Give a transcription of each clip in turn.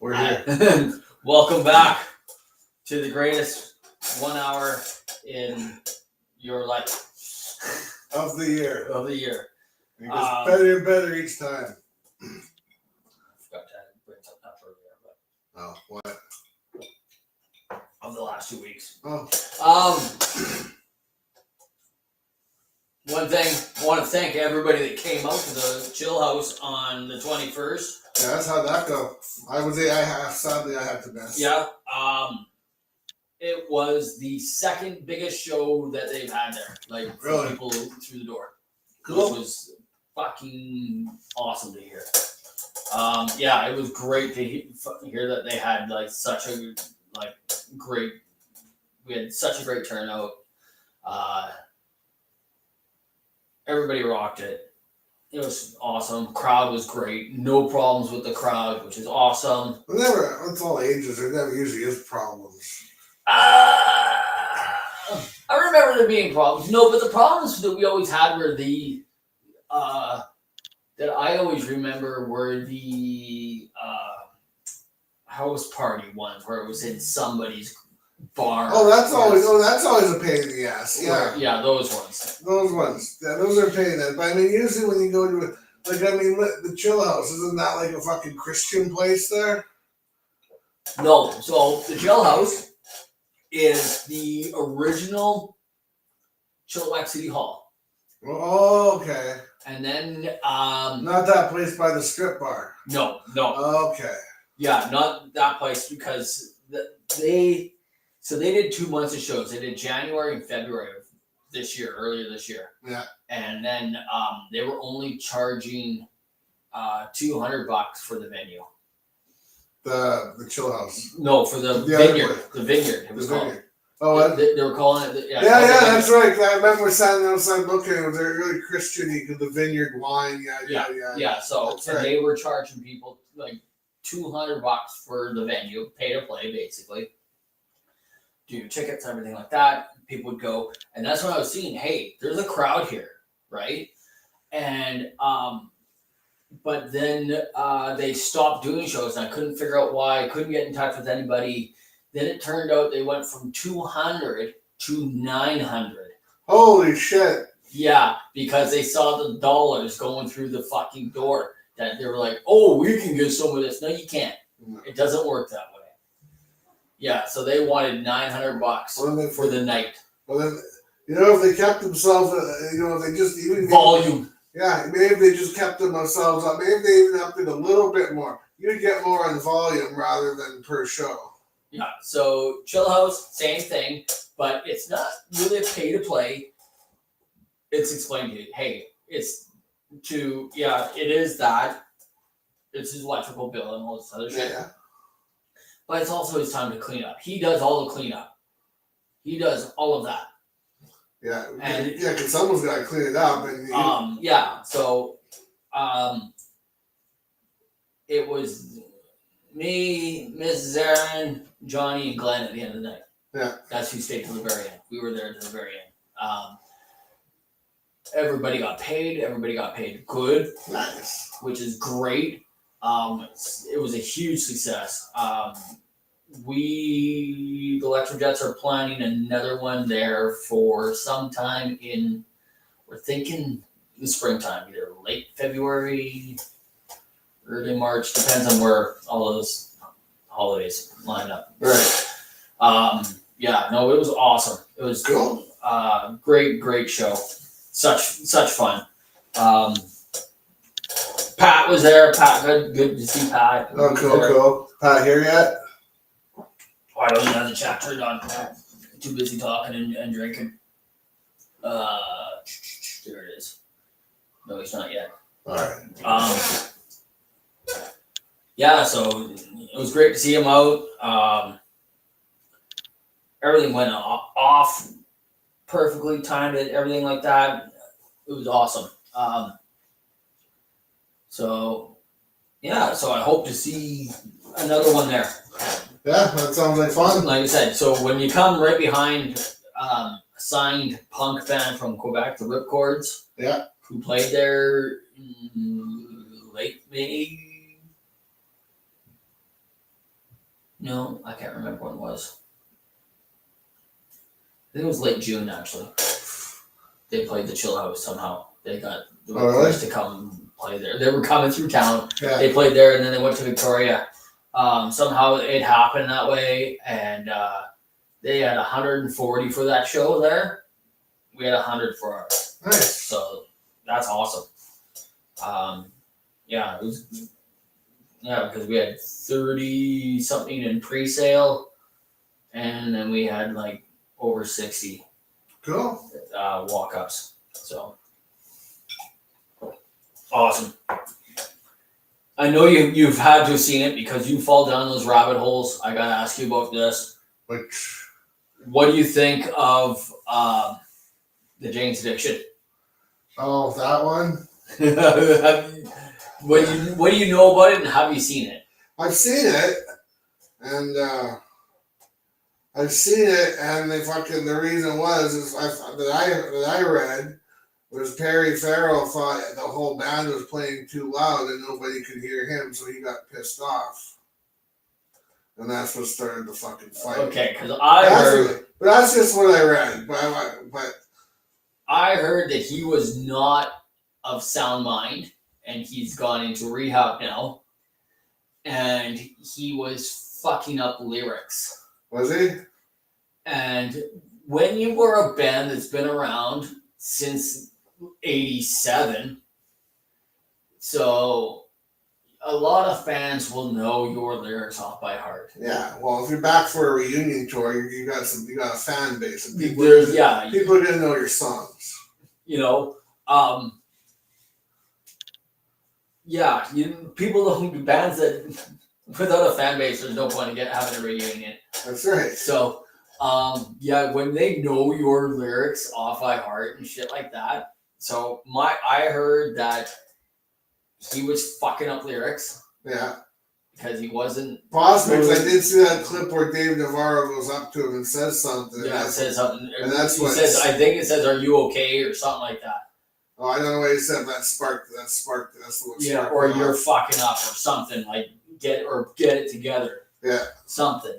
We're here. Welcome back to the greatest 1 hour in your life Of the year. of the year. It gets better and better each time. I forgot to bring something up earlier, but Oh, what? of the last 2 weeks. Oh. One thing, I want to thank everybody that came out to the Chill House on the 21st. Yeah, that's how that go. Sadly I had to miss. Yeah. It was the second biggest show that they've had there. Like, for Really? people through the door. Cool. Which was fucking awesome to hear. Yeah, it was great to hear that they had like such a great. We had such a great turnout. Everybody rocked it. It was awesome. Crowd was great. No problems with the crowd, which is awesome. It's all ages. There never usually is problems. I remember there being problems. No, but the problems that we always had were that I always remember were the house party ones where it was in somebody's barn. That's always a pain in the ass. Yeah. Yeah, those ones. Those ones. Yeah, those are a pain in the ass. But I mean, usually when you go to the Chill House, isn't that like a fucking Christian place there? No. So the Chill House is the original Chilliwack City Hall. Oh, okay. And then not that place by the strip bar. No. Okay. Yeah, not that place because they did 2 months of shows. They did January and February of earlier this year. Yeah. And then they were only charging $200 for the venue. The Chill House. No, for the vineyard. The vineyard. It was called. Oh, they were calling it. Yeah, that's right. I remember standing outside looking. It was really Christian-y because the vineyard wine. Yeah. So they were charging people like $200 for the venue, pay to play, basically. Do your tickets, everything like that. People would go, and that's when I was seeing, hey, there's a crowd here, right? And but then they stopped doing shows, and I couldn't figure out why. I couldn't get in touch with anybody. Then it turned out they went from 200 to 900. Holy shit! Yeah, because they saw the dollars going through the fucking door. That they were like, "Oh, we can get some of this." No, you can't. No. It doesn't work that way. Yeah, so they wanted $900 for the night. Well, then, if they kept themselves, if they just even volume. Yeah, maybe if they just kept themselves up. Maybe they even upped it a little bit more. You'd get more on volume rather than per show. Yeah, so Chill House, same thing, but it's not really a pay to play. It's explained to you, hey, it is that. It's his electrical bill and all this other shit. Yeah. But it's also his time to clean up. He does all the cleanup. He does all of that. Yeah, because someone's got to clean it up. And it was me, Miss Zarin, Johnny, and Glenn at the end of the night. Yeah. That's who stayed to the very end. We were there to the very end. Everybody got paid. Everybody got paid good. Nice. Which is great. It was a huge success. The Electrojets are planning another one there for sometime we're thinking the springtime, either late February, early March, depends on where all those holidays line up. Right. It was awesome. It was cool. Great show. Such fun. Pat was there. Pat, good to see Pat. Oh, cool. Pat here yet? I don't even have the chat turned on. Too busy talking and drinking. There it is. No, he's not yet. All right. So it was great to see him out. Everything went off perfectly, timed it, everything like that. It was awesome. So I hope to see another one there. Yeah, that sounds like fun. Like I said, so when you come right behind a signed punk band from Quebec, the Ripcords, yeah, who played there in late May, No, I can't remember when it was. I think it was late June actually. They played the Chill House somehow. They got the request to come play there. They were coming through town. Yeah. They played there and then they went to Victoria. Somehow it happened that way, and they had 140 for that show there. We had 100 for ours. Nice. So that's awesome. Yeah, it was. Yeah, because we had 30 something in pre-sale, and then we had like over 60 Cool. walk-ups. So awesome. I know you've had to have seen it because you fall down those rabbit holes. I gotta ask you about this. Which? What do you think of the Jane's Addiction? Oh, that one. What do you know about it, and have you seen it? I've seen it, and the reason was that I read was Perry Farrell thought the whole band was playing too loud and nobody could hear him, so he got pissed off, and that's what started the fucking fight. Okay, because I heard, but that's just what I read. But I heard that he was not of sound mind, and he's gone into rehab now, and he was fucking up lyrics. Was he? And when you were a band that's been around since 87, so a lot of fans will know your lyrics off by heart. Yeah, well, if you're back for a reunion tour, you got a fan base, and people didn't know your songs. You know, yeah, people don't bands that without a fan base, there's no point in having a reunion. That's right. So, yeah, when they know your lyrics off by heart and shit like that. So I heard that he was fucking up lyrics. Yeah. Because he wasn't. Possibly, because I did see that clip where Dave Navarro goes up to him and says something. Yeah, says something. And that's what says. I think it says, "Are you okay?" or something like that. Oh, I don't know what he said. That sparked. That's what. Yeah, or you're fucking up or something like get it together. Yeah. Something.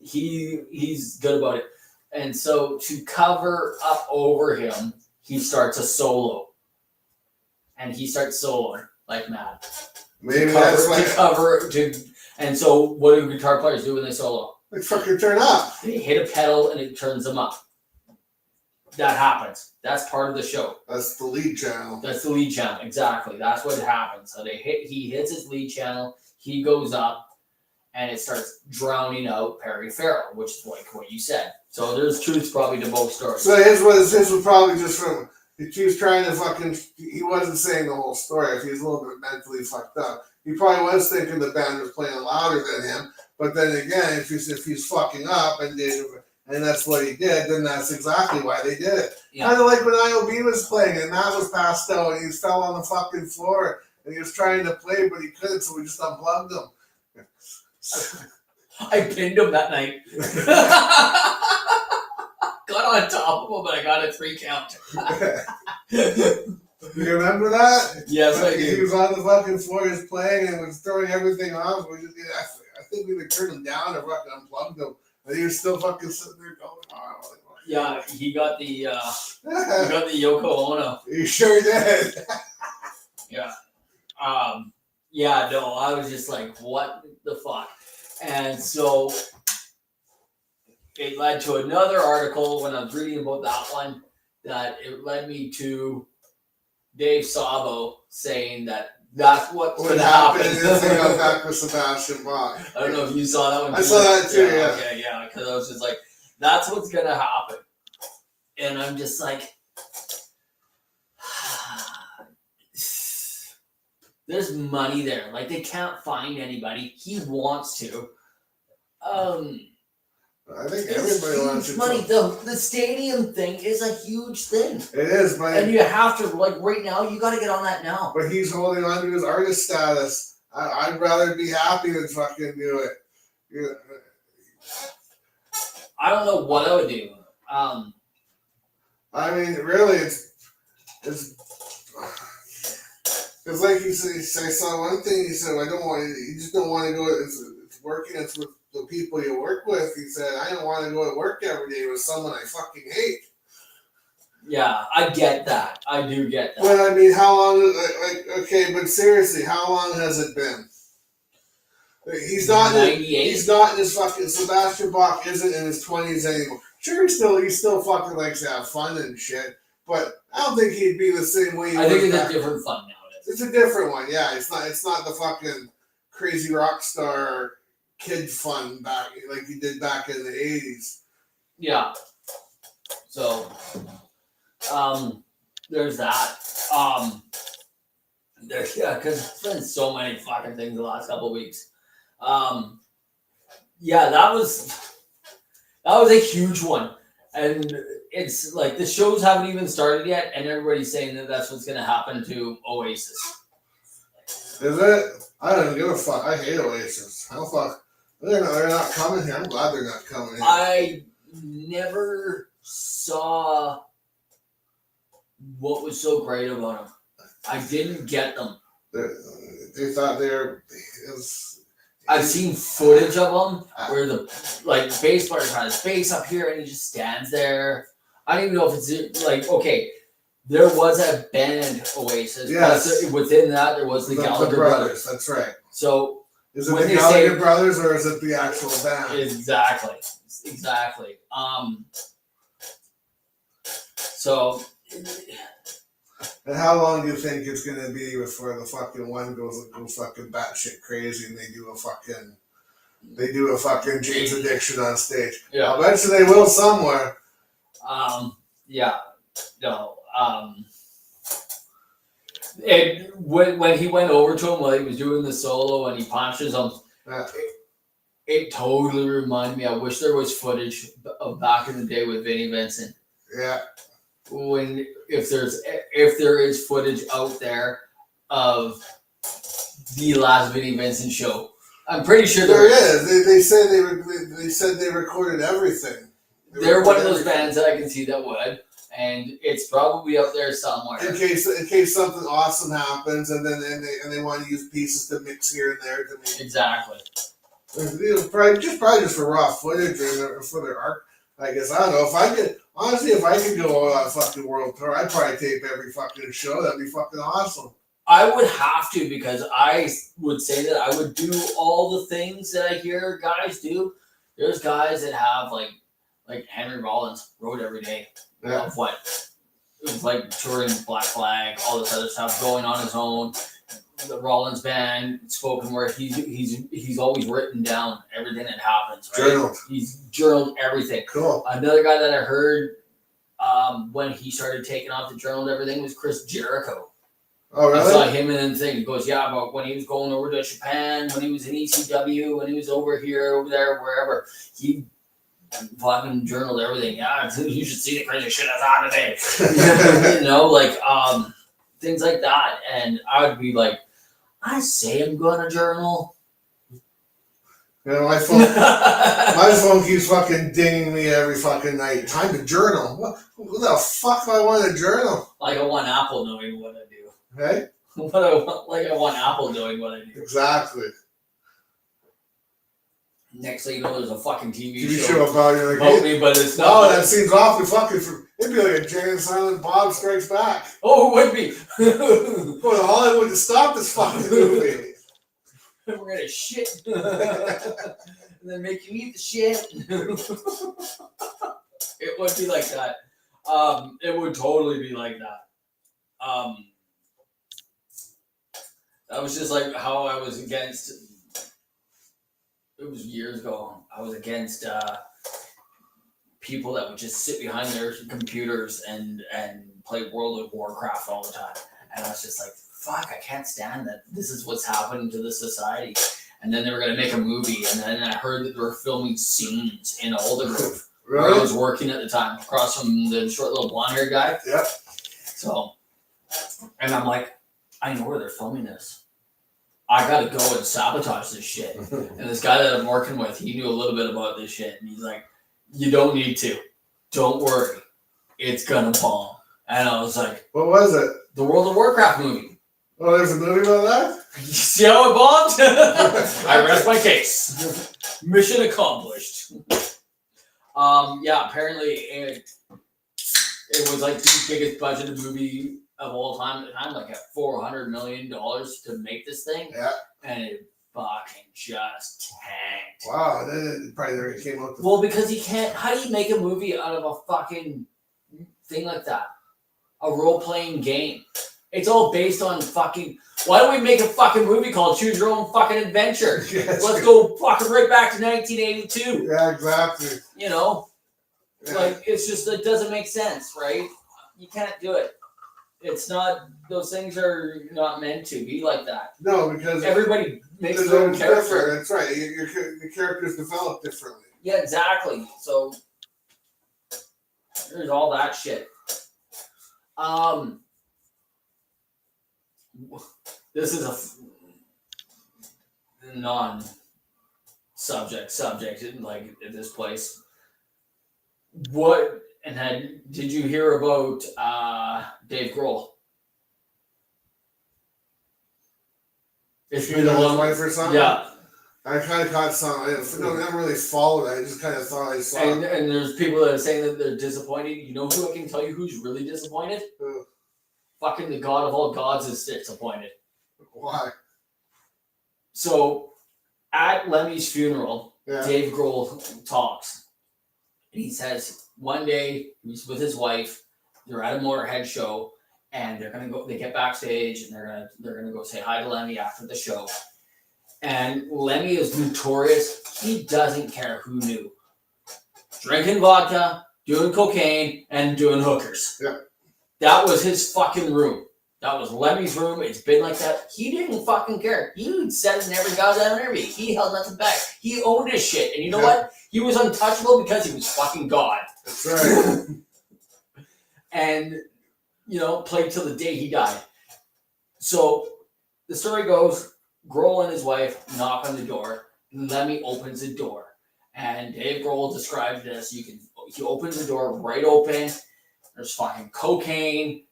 He's good about it, and so to cover up over him, he starts a solo, and he starts soloing like mad. Maybe that's why. And so what do guitar players do when they solo? They fucking turn up. They hit a pedal and it turns them up. That happens. That's part of the show. That's the lead channel. That's the lead channel. Exactly. That's what happens. So he hits his lead channel, he goes up, and it starts drowning out Perry Farrell, which is like what you said. So there's truth probably to both stories. So his was probably just from. He was trying to fucking. He wasn't saying the whole story. If he was a little bit mentally fucked up, he probably was thinking the band was playing louder than him. But then again, if he's fucking up and that's what he did, then that's exactly why they did it. Yeah. Kind of like when IOB was playing and Matt was passed out and he fell on the fucking floor and he was trying to play but he couldn't, so we just unplugged him. I pinned him that night. Got on top of him, but I got a 3 count. You remember that? Yes, I do. He was on the fucking floor, he was playing and was throwing everything off. I think we turned him down and fucking unplugged him. And he was still fucking sitting there going, oh. Yeah, he got the Yoko Ono. He sure did. Yeah. Yeah, no, I was just like, what the fuck? And so it led to another article when I was reading about that one, that it led me to Dave Sabo saying that's what's going to happen. Is they got back with Sebastian Bach. I don't know if you saw that one. I saw that too, yeah. Okay, yeah, because I was just like, that's what's going to happen. And I'm just like, there's money there. Like, they can't find anybody. He wants to. I think everybody wants to. Money. The stadium thing is a huge thing. It is, but and you have to, like, right now, you got to get on that now. But he's holding on to his artist status. I'd rather be happy than fucking do it. Yeah. I don't know what I would do. I mean, really, it's like he said. I saw one thing. He said, "I don't want. You just don't want to go. It's working. It's with the people you work with. He said, I don't want to go to work every day with someone I fucking hate. Yeah, I get that. I do get that. But I mean, how long? Okay, but seriously, how long has it been? He's not. 98? He's not in his fucking. Sebastian Bach isn't in his 20s anymore. Sure, he still fucking likes to have fun and shit. But I don't think he'd be the same way. I think it's a different fun nowadays. It's a different one. Yeah, it's not. It's not the fucking crazy rock star kid fun back like he did back in the 80s. Yeah. So, there's that. Because it's been so many fucking things the last couple of weeks. Yeah, that was a huge one, and it's like the shows haven't even started yet, and everybody's saying that that's what's going to happen to Oasis. Is it? I don't give a fuck. I hate Oasis. How fuck? They're not coming here. I'm glad they're not coming here. I never saw what was so great about them. I didn't get them. They thought they're. I've seen footage of them where the bass player has bass up here and he just stands there. I don't even know if it's like there was a band Oasis. Yes. But within that there was the Gallagher brothers. That's right. So is it the Gallagher brothers or is it the actual band? Exactly. So. And how long do you think it's going to be before the fucking one goes fucking batshit crazy and they do a fucking Jane's Addiction on stage? Yeah. I bet you they will somewhere. Yeah. No. When he went over to him while he was doing the solo and he punches him, it totally reminded me. I wish there was footage of back in the day with Vinnie Vincent. Yeah. If there is footage out there of the last Vinnie Vincent show, I'm pretty sure there is. They said they recorded everything. They're one of those bands that I can see that would, and it's probably up there somewhere. In case something awesome happens, and they want to use pieces to mix here and there to make exactly. Probably just for raw footage or for their art. I guess I don't know if I could. Honestly, if I could go on a fucking world tour, I'd probably tape every fucking show. That'd be fucking awesome. I would have to because I would say that I would do all the things that I hear guys do. There's guys that have like Henry Rollins wrote every day of what it was like touring Black Flag, all this other stuff, going on his own. The Rollins band, spoken word. He's always written down everything that happens. Right? Journaled. He's journaled everything. Cool. Another guy that I heard when he started taking off the journaled everything was Chris Jericho. Oh, really? I saw him in the thing. He goes, yeah, but when he was going over to Japan, when he was in ECW, when he was over here, over there, wherever, he fucking journaled everything. Yeah, you should see the crazy shit that's on today. Things like that. And I would be like, I say I'm gonna journal. You know, my phone keeps fucking dinging me every fucking night. Time to journal. What the fuck do I want to journal? Like I want Apple knowing what I do. Hey? I want Apple knowing what I do. Exactly. Next thing you know, there's a fucking TV show about you. About me, but it's not. Oh, that seems awfully fucking. It'd be like a Jay and Silent Bob Strikes Back. Oh, it would be. Go to Hollywood to stop this fucking movie. We're gonna shit. And then make you eat the shit. It would be like that. It would totally be like that. That was just like how I was against. It was years ago. I was against people that would just sit behind their computers and play World of Warcraft all the time. And I was just like, fuck, I can't stand that. This is what's happening to the society. And then they were going to make a movie. And then I heard that they were filming scenes in Aldergrove. Really? Where I was working at the time, across from the short little blonde-haired guy. Yep. So, and I'm like, I know where they're filming this. I gotta go and sabotage this shit. And this guy that I'm working with, he knew a little bit about this shit. And he's like, you don't need to. Don't worry. It's gonna bomb. And I was like, what was it? The World of Warcraft movie. Oh, there's a movie about that? You see how it bombed? I rest my case. Mission accomplished. Yeah, apparently it was like the biggest budgeted movie of all time at the time, like at $400 million to make this thing. Yeah. And it fucking just tanked. Wow, then it probably never came out. Well, because you can't. How do you make a movie out of a fucking thing like that? A role-playing game. It's all based on fucking. Why don't we make a fucking movie called Choose Your Own Fucking Adventure? Yes. Let's go fucking right back to 1982. Yeah, exactly. You know, Yeah. like it's just it doesn't make sense, right? You can't do it. It's not. Those things are not meant to be like that. No, because Everybody makes because their own it's different. character. That's right. The characters develop differently. Yeah, exactly. So there's all that shit. This is a non-subject like at this place. What did you hear about Dave Grohl? If You know his wife or something? yeah, I kind of caught some. I never really followed it. I just kind of thought I saw and it. there's people that are saying that they're disappointed. You know who I can tell you who's really disappointed? Who? Fucking the God of all gods is disappointed. Why? So at Lemmy's funeral, Yeah. Dave Grohl talks. And he says one day he's with his wife, they're at a Motorhead show, and they're gonna go. They get backstage, and they're gonna go say hi to Lemmy after the show. And Lemmy is notorious. He doesn't care who knew. Drinking vodka, doing cocaine, and doing hookers. Yeah. That was his fucking room. That was Lemmy's room. It's been like that. He didn't fucking care. He said it in every goddamn interview. He held nothing back. He owned his shit. And you know what? He was untouchable because he was fucking God. That's right. And, played till the day he died. So the story goes, Grohl and his wife knock on the door. And Lemmy opens the door. And Dave Grohl described this. He opens the door right open. There's fucking cocaine,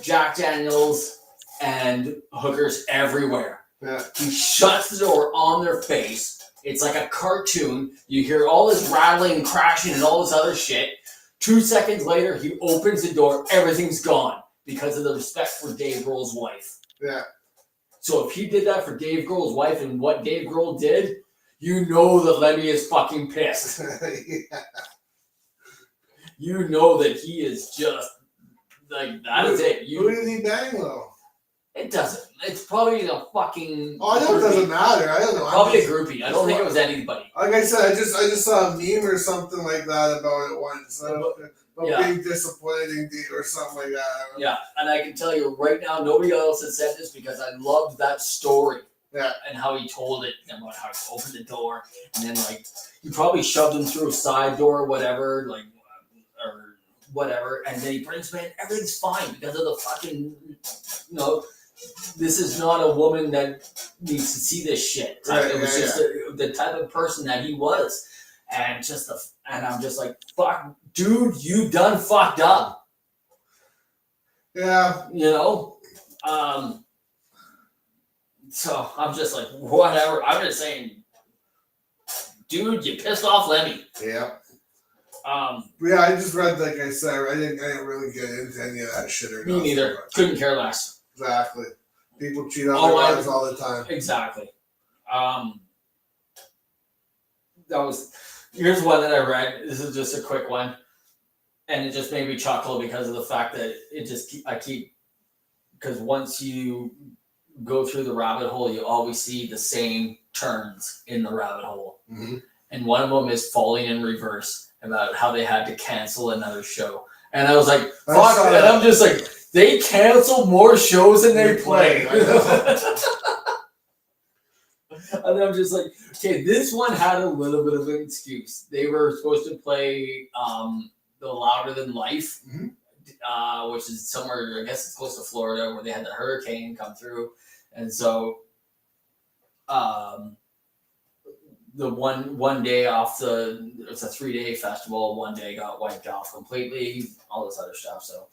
Jack Daniels, and hookers everywhere. Yeah. He shuts the door on their face. It's like a cartoon. You hear all this rattling and crashing and all this other shit. 2 seconds later, he opens the door. Everything's gone because of the respect for Dave Grohl's wife. Yeah. So if he did that for Dave Grohl's wife and what Dave Grohl did, you know that Lemmy is fucking pissed. Yeah. You know that he is just like that is it. Who did he bang though? It doesn't. It's probably a fucking. Oh, I know it doesn't matter. I don't know. Probably a groupie. I don't think it was anybody. Like I said, I just saw a meme or something like that about it once. Yeah. Being disappointing or something like that. Yeah, and I can tell you right now, nobody else has said this because I loved that story. Yeah. And how he told it, and about how he opened the door, and then he probably shoved him through a side door or whatever, or whatever, and then he brings him in. Everything's fine because of the fucking, this is not a woman that needs to see this shit. Right, It was just the type of person that he was, and and I'm just like, fuck, dude, you done fucked up. Yeah. So I'm just like, whatever. I'm just saying, dude, you pissed off Lemmy. Yeah. Yeah, I just read, like I said, I didn't really get into any of that shit or me nothing. neither. Couldn't care less. Exactly. People cheat on their wives all the time. Exactly. Here's one that I read. This is just a quick one. And it just made me chuckle because of the fact that because once you go through the rabbit hole, you always see the same turns in the rabbit hole. Mm-hmm. And one of them is Falling in Reverse, about how they had to cancel another show. And I was like, fuck, and I'm just like, they cancel more shows than they play. And I'm just like, okay, this one had a little bit of an excuse. They were supposed to play the Louder Than Life, which is somewhere, I guess it's close to Florida, where they had the hurricane come through. And so the one day off it's a 3-day festival, one day got wiped off completely, all this other stuff. So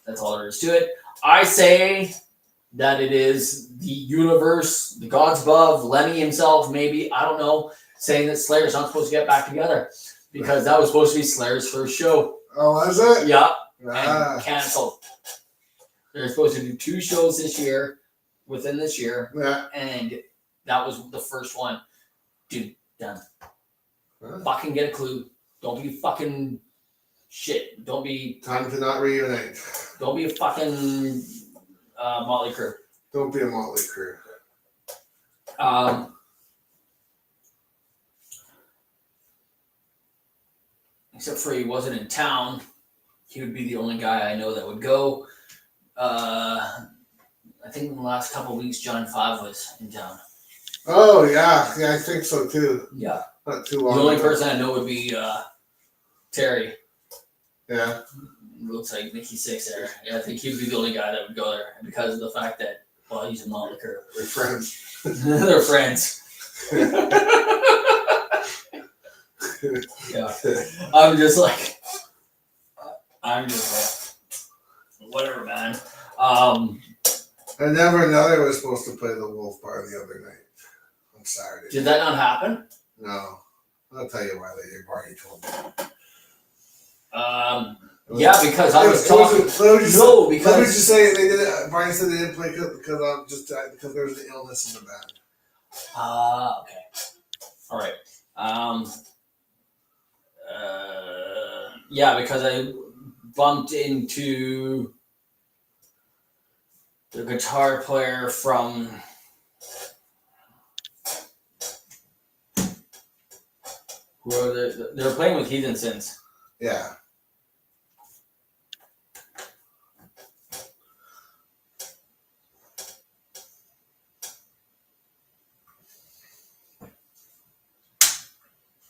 that's all there is to it. I say that it is the universe, the gods above, Lemmy himself, maybe, I don't know, saying that Slayer's not supposed to get back together because that was supposed to be Slayer's first show. Oh, was it? Yeah, Ah, and canceled. They're supposed to do 2 shows this year, within this year, yeah. and that was the first one. Dude, done. Huh? Fucking get a clue. Don't be fucking shit. Don't be Time to not reunite. a fucking Motley Crue. Don't be a Motley Crue. Except for he wasn't in town. He would be the only guy I know that would go. I think in the last couple of weeks, John 5 was in town. Oh yeah, I think so too. Yeah. Not too The long. only ago. person I know would be Terry. Yeah. Looks like Nikki Six there. Yeah, I think he would be the only guy that would go there because of the fact that, well, he's a Motley Crue. We're friends. They're friends. Yeah. I'm just like, whatever, man. I never know they were supposed to play the Wolf Bar the other night on Saturday. Did that not happen? No. I'll tell you why they already told me. Yeah, because I was talking. No, Let me because just say they did it. Brian said they didn't play because there was an illness in the band. okay, all right. Yeah, because I bumped into the guitar player from they were playing with Heathen Sins. Yeah.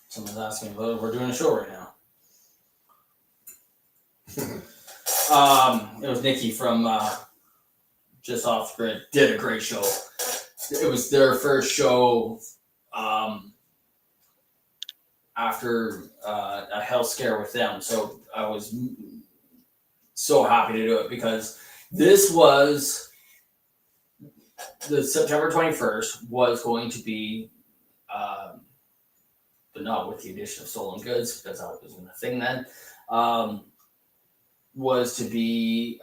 Someone's asking, well, we're doing a show right now. It was Nikki from Just Off the Grid. Did a great show. It was their first show after a health scare with them. So I was so happy to do it because this was the September 21st was going to be but not with the addition of Stolen Goods, because that wasn't a thing then, was to be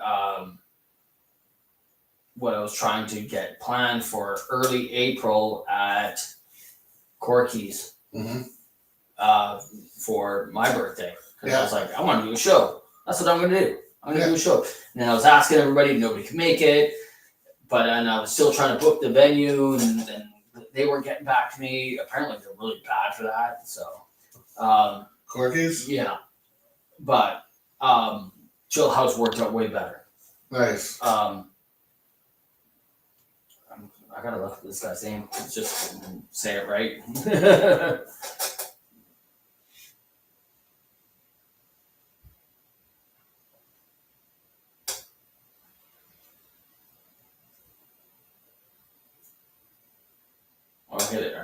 what I was trying to get planned for early April at Corky's for my birthday. Because I was like, I want to do a show. That's what I'm going to do. I'm going to do a show. And then I was asking everybody, nobody could make it. And I was still trying to book the venue, and they weren't getting back to me. Apparently, they're really bad for that. So, Corky's? yeah. But Chill House worked out way better. Nice. I gotta look at this guy's name. Just say it right. I'll hit it.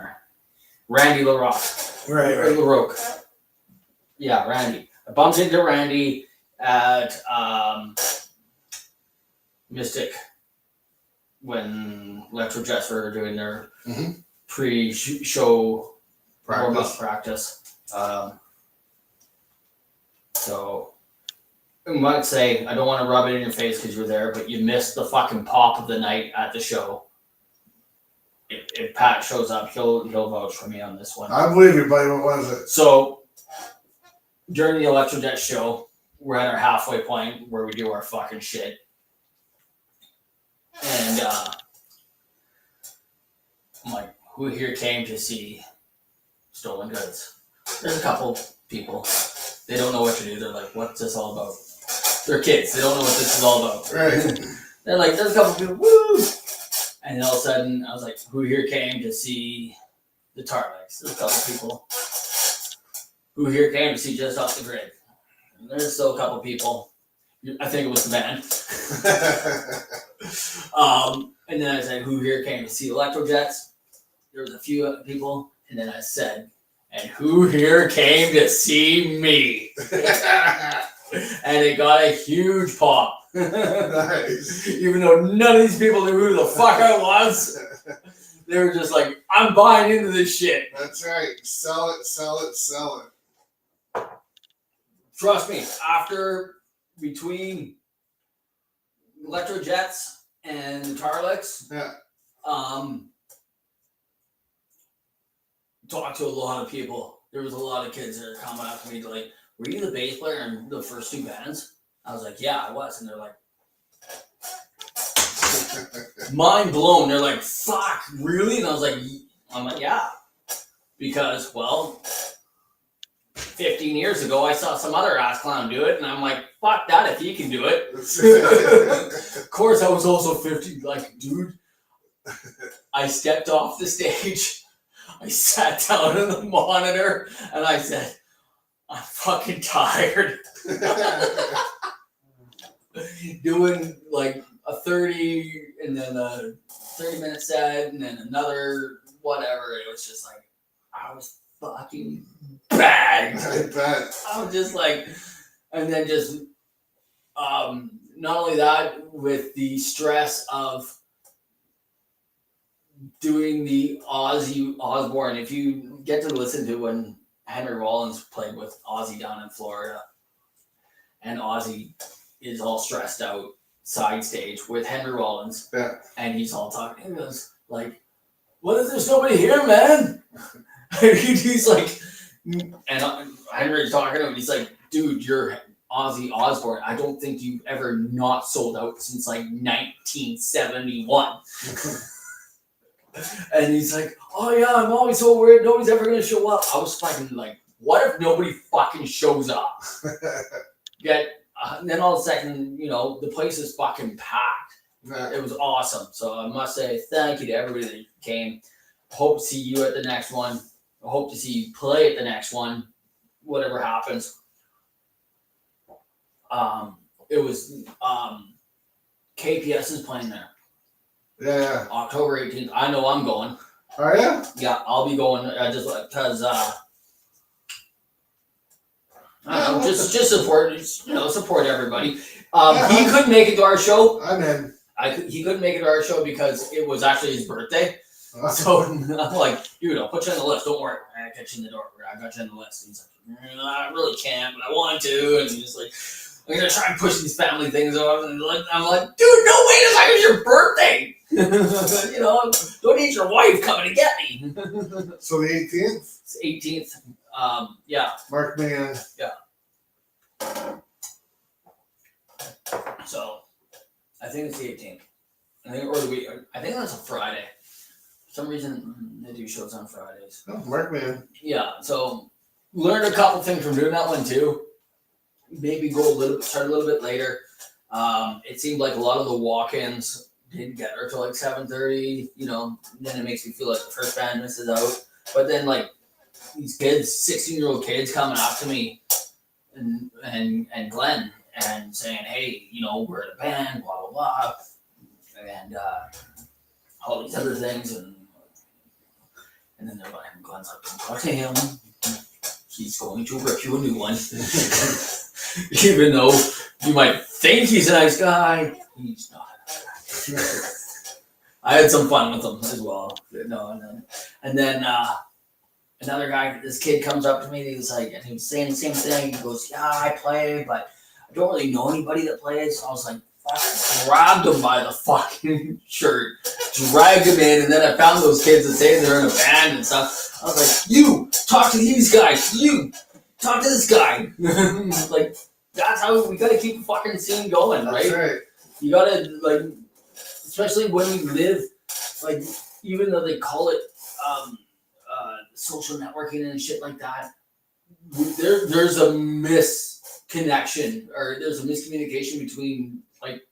Randy LaRock. Right. LaRoque. Yeah, Randy. I bumped into Randy at Mystic when Electro Jets were doing their pre-show warm-up practice. So I might say, I don't want to rub it in your face because you were there, but you missed the fucking pop of the night at the show. If Pat shows up, he'll vouch for me on this one. I believe you, buddy. What was it? So during the Electro Jet show, we're at our halfway point where we do our fucking shit. And I'm like, who here came to see Stolen Goods? There's a couple people. They don't know what to do. They're like, what's this all about? They're kids. They don't know what this is all about. Right. They're like, there's a couple people, woo! And then all of a sudden, I was like, who here came to see the Tarlex? There's a couple people. Who here came to see Just Off the Grid? And there's still a couple people. I think it was the band. And then I said, who here came to see Electro Jets? There was a few people. And then I said, and who here came to see me? And it got a huge pop. Nice. Even though none of these people knew who the fuck I was, they were just like, I'm buying into this shit. That's right. Sell it, sell it, sell it. Trust me, between Electrojets and Tarlix, Yeah. Talked to a lot of people. There was a lot of kids that are coming up to me like, were you the bass player in the first two bands? I was like, yeah, I was. And they're like, mind blown. They're like, fuck, really? And I was like, I'm like, yeah. Because, well, 15 years ago, I saw some other ass clown do it. And I'm like, fuck that if he can do it. Of course, I was also 50. Like, dude, I stepped off the stage. I sat down in the monitor and I said, I'm fucking tired. Doing like a 30 and then a 30-minute set and then another whatever. It was just like, I was fucking bad. I bet. I was just like, and then just, not only that, with the stress of doing the Ozzy Osbourne, if you get to listen to when Henry Rollins played with Ozzy down in Florida, and Ozzy is all stressed out side stage with Henry Rollins, Yeah. and he's all talking, he goes like, what if there's nobody here, man? He's like, and Henry's talking to him, he's like, dude, you're Ozzy Osbourne. I don't think you've ever not sold out since like 1971. And he's like, oh yeah, I'm always so worried nobody's ever gonna show up. I was fucking like, what if nobody fucking shows up? And then all of a sudden, you know, the place is fucking packed. Yeah. It was awesome. So I must say thank you to everybody that came. Hope to see you at the next one. I hope to see you play at the next one, whatever happens. It was KPS is playing there. Yeah. October 18th. I know I'm going. Are you? Yeah, I'll be going. Just because just support. Support everybody. He couldn't make it to our show. I'm in. He couldn't make it to our show because it was actually his birthday. So I'm like, dude, I'll put you on the list. Don't worry, I got you in the door. I got you on the list. He's like, I really can't, but I want to. And he's just like, I'm gonna try and push these family things off. And I'm like, dude, no way! It's your birthday. You know, don't need your wife coming to get me. So the 18th? It's 18th. Yeah. Mark me in. Yeah. So, I think it's the 18th. Or the week. I think that's a Friday. For some reason, they do shows on Fridays. Oh, Mark me in. Yeah. So, learned a couple things from doing that one too. Maybe start a little bit later. It seemed like a lot of the walk-ins didn't get there till like 7:30. You know, then it makes me feel like the first band misses out. But then like these kids, 16-year-old kids, coming up to me and Glenn and saying, "Hey, you know, we're in a band, blah blah blah," and all these other things, and then they're like, Glenn's like, "Don't talk to him. He's going to rip you a new one." Even though you might think he's a nice guy, he's not a nice guy. I had some fun with him as well. And then another guy, this kid comes up to me, he was saying the same thing. He goes, "Yeah, I play, but I don't really know anybody that plays." So I was like, fucking grabbed him by the fucking shirt, dragged him in, and then I found those kids that say they're in a band and stuff. I was like, "You talk to these guys. You talk to this guy." Like, that's how we gotta keep the fucking scene going, right? That's right. You gotta, like, especially when we live, like, even though they call it social networking and shit like that, there's a misconnection, or there's a miscommunication between, like,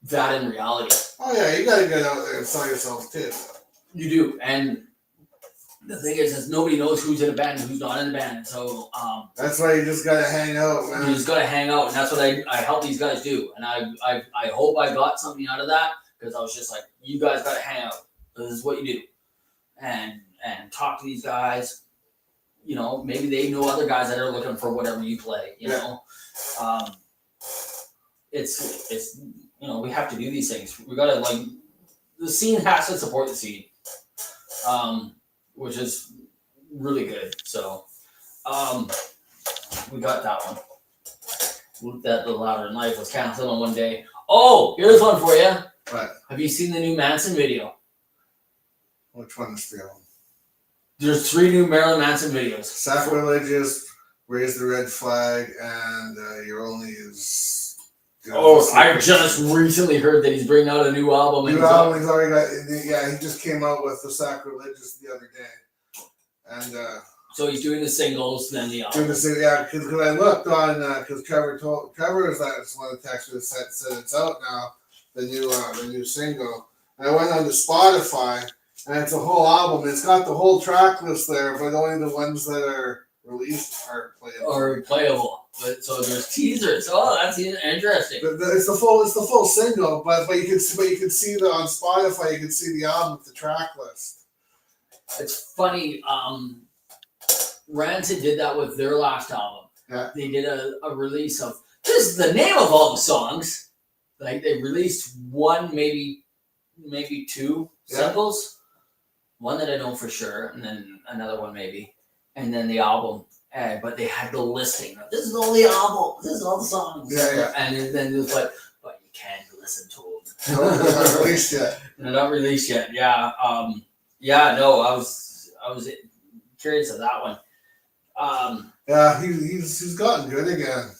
that and reality. Oh yeah, you gotta get out there and sell yourself too. You do, and the thing is nobody knows who's in a band and who's not in a band. So that's why you just gotta hang out, man. you just gotta hang out, and that's what I help these guys do. And I hope I got something out of that, because I was just like, you guys gotta hang out. This is what you do, and talk to these guys. You know, maybe they know other guys that are looking for whatever you play. You know, it's we have to do these things. We gotta the scene has to support the scene, which is really good. So, we got that one. That the Louder Than Life was canceled on one day. Oh, here's one for you. What? Have you seen the new Manson video? Which one is the other one? There's 3 new Marilyn Manson videos. Sacrilegious, Raise the Red Flag, and Your Only Is. I just recently heard that he's bringing out a new album. New album, he's already got. Yeah, he just came out with the Sacrilegious the other day, and so he's doing the singles, then the album. doing the same. Yeah, because I looked on because Trevor was that's one of the texts that said it's out now, the new single. And I went on to Spotify, and it's a whole album. It's got the whole track list there, but only the ones that are released are playable. But so there's teasers. Oh, that's interesting. It's the full single, but you can see the on Spotify. You can see the album with the track list. It's funny. Rancid did that with their last album. Yeah. They did a release of this is the name of all the songs. Like they released one, maybe 2 singles. One that I know for sure, and then another one maybe, and then the album. But they had the listing. This is all the album. This is all the songs. Yeah. And then it was like, but you can't listen to them. No, they're not released yet. They're not released yet. Yeah. No, I was curious of that one. Yeah, he's gotten good again.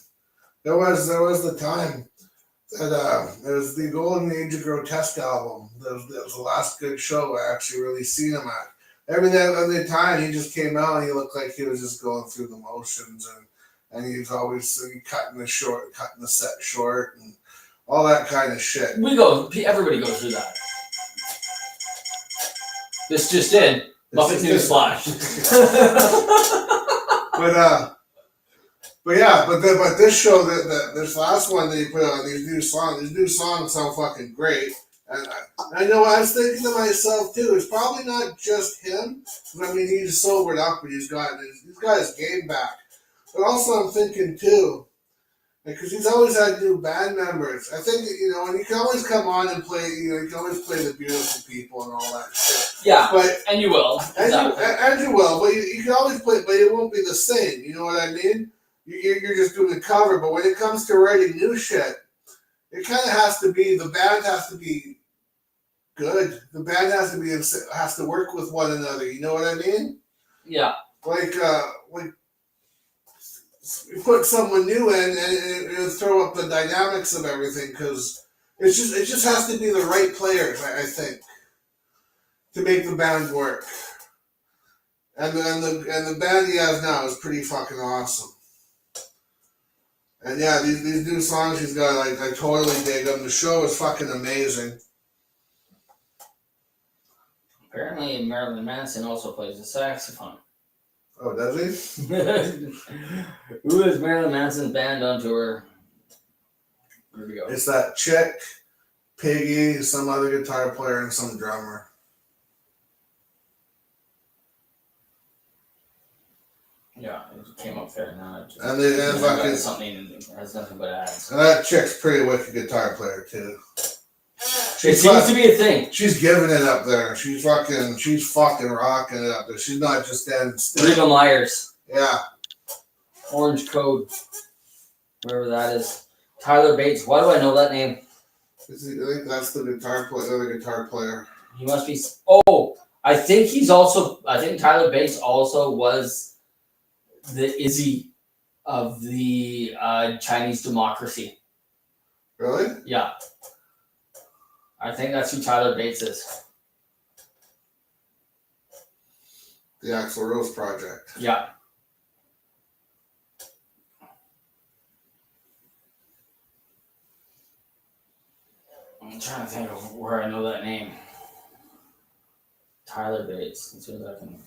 There was the time that it was the Golden Age of Grotesque album. That was the last good show I actually really seen him at. Every other time he just came out and he looked like he was just going through the motions and he was always cutting the set short and all that kind of shit. Everybody goes through that. This just in, Muppet News Flash. But this show this last one that he put on these new songs sound fucking great. And I know I was thinking to myself too. It's probably not just him. I mean, he's sobered up and he's got his game back. But also, I'm thinking too, because he's always had new band members. I think and you can always come on and play. You can always play the Beautiful People and all that shit. Yeah, but and you will. And you will. But you can always play. But it won't be the same. You know what I mean? You're just doing a cover. But when it comes to writing new shit, it kind of has to be, the band has to be good. The band has to work with one another. You know what I mean? Yeah. Like you put someone new in and it'll throw up the dynamics of everything because it just has to be the right players, I think, to make the band work. And the band he has now is pretty fucking awesome. And yeah, these new songs he's got, I totally dig them. The show is fucking amazing. Apparently, Marilyn Manson also plays the saxophone. Oh, does he? Who is Marilyn Manson's band on tour? Here we go. It's that chick, Piggy, some other guitar player, and some drummer. Yeah, it came up there now. And fucking something has nothing but ads. And that chick's pretty wicked guitar player too. It seems to be a thing. She's giving it up there. She's fucking rocking it up there. She's not just standing still. Rita Myers. Yeah. Orange Code. Wherever that is. Tyler Bates. Why do I know that name? I think that's the other guitar player. He must be. Oh, I think Tyler Bates also was the Izzy of the Chinese Democracy. Really? Yeah. I think that's who Tyler Bates is. The Axl Rose Project. Yeah. I'm trying to think of where I know that name. Tyler Bates. As soon as I can.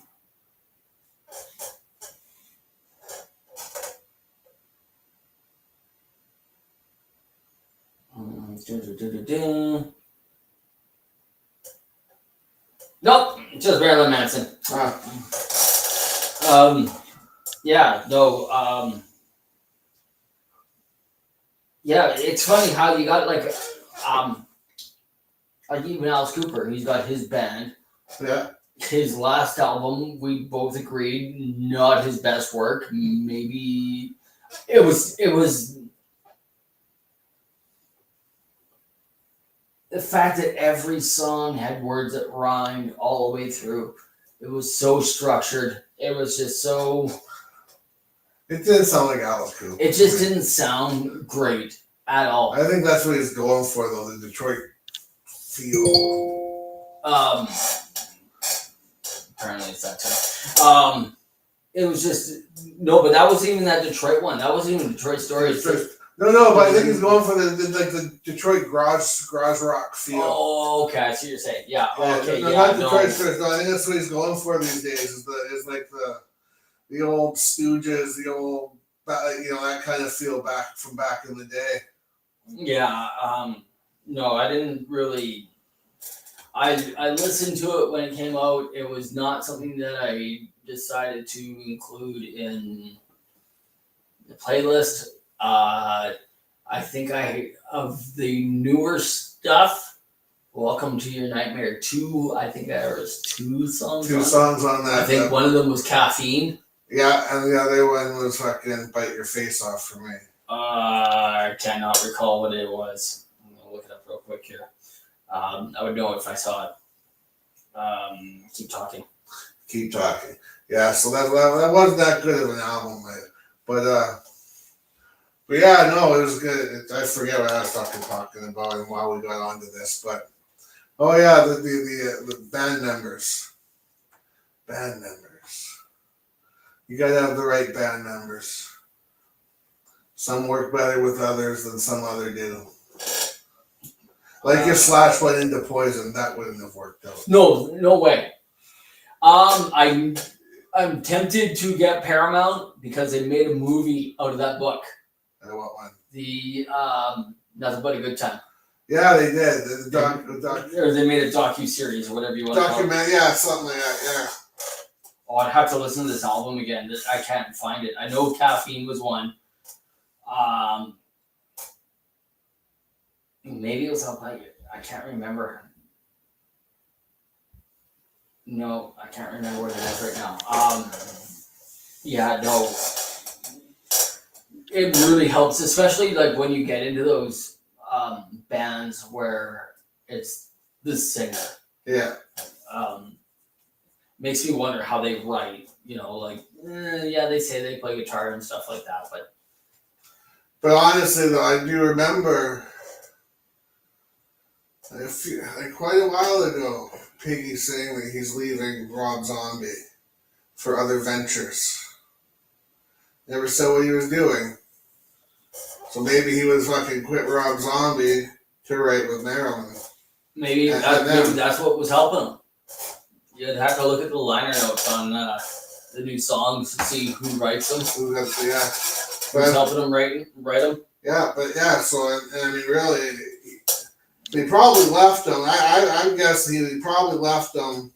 Nope, just Marilyn Manson. yeah, it's funny how you got like even Alice Cooper. He's got his band. Yeah. His last album, we both agreed, not his best work. Maybe it was the fact that every song had words that rhymed all the way through. It was so structured. It was just so. It didn't sound like Alice Cooper. It just didn't sound great at all. I think that's what he's going for, though, the Detroit feel. Apparently it's that too. It was just no, but that wasn't even that Detroit one. That wasn't even Detroit Story. No, but I think he's going for the Detroit garage rock feel. Oh, okay, I see what you're saying. Yeah, okay, no, yeah, not no. Detroit Story. No, I think that's what he's going for these days. Is like the old Stooges, the old that kind of feel back in the day. Yeah, no, I didn't really. I listened to it when it came out. It was not something that I decided to include in the playlist. I think of the newer stuff. Welcome to Your Nightmare 2. I think there was two songs. Two songs on that. I think one of them was Caffeine. Yeah, and the other one was fucking Bite Your Face Off for me. I cannot recall what it was. I'm gonna look it up real quick here. I would know if I saw it. Keep talking. Yeah, so that wasn't that good of an album, but yeah, no, it was good. I forget what I was talking about and while we got onto this, but oh yeah, the band members. You gotta have the right band members. Some work better with others than some other do. Like if Slash went into Poison, that wouldn't have worked out. No way. I'm tempted to get Paramount because they made a movie out of that book. What one? The Nothing But a Good Time. Yeah, they did. The Or they made a docu-series or whatever you want to call it. document, yeah, something like that, yeah. Oh, I'd have to listen to this album again. I can't find it. I know Caffeine was one. Maybe it was up by. I can't remember. No, I can't remember what it is right now. Yeah, no. It really helps, especially like when you get into those bands where it's the singer. Yeah. Makes me wonder how they write. Yeah, they say they play guitar and stuff like that, But honestly, though, I do remember quite a while ago, Piggy saying that he's leaving Rob Zombie for other ventures. Never said what he was doing. So maybe he was fucking quit Rob Zombie to write with Marilyn. maybe that's what was helping him. You'd have to look at the liner notes on the new songs to see who writes them. Who's helping them write them. Yeah, but yeah, so and I mean, really, he probably left them. I'm guessing he probably left them,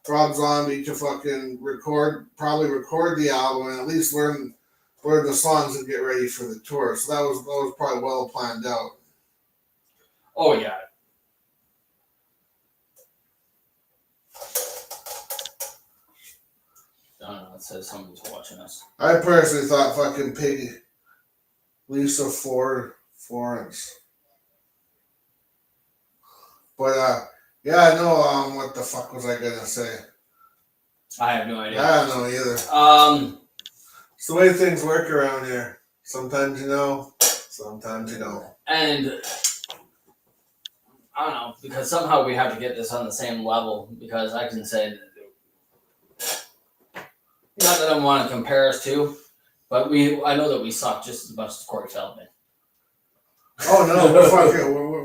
Rob Zombie, to fucking record the album and at least learn the songs and get ready for the tour. So that was probably well planned out. Oh yeah. I don't know. It says somebody's watching us. I personally thought fucking Piggy, Lisa Florence. But yeah, no. What the fuck was I gonna say? I have no idea. I don't know either. It's the way things work around here. Sometimes you know, sometimes you don't. And I don't know, because somehow we have to get this on the same level, because I can say that, not that I want to compare us to, but I know that we suck just as much as Corey Feldman. Oh no,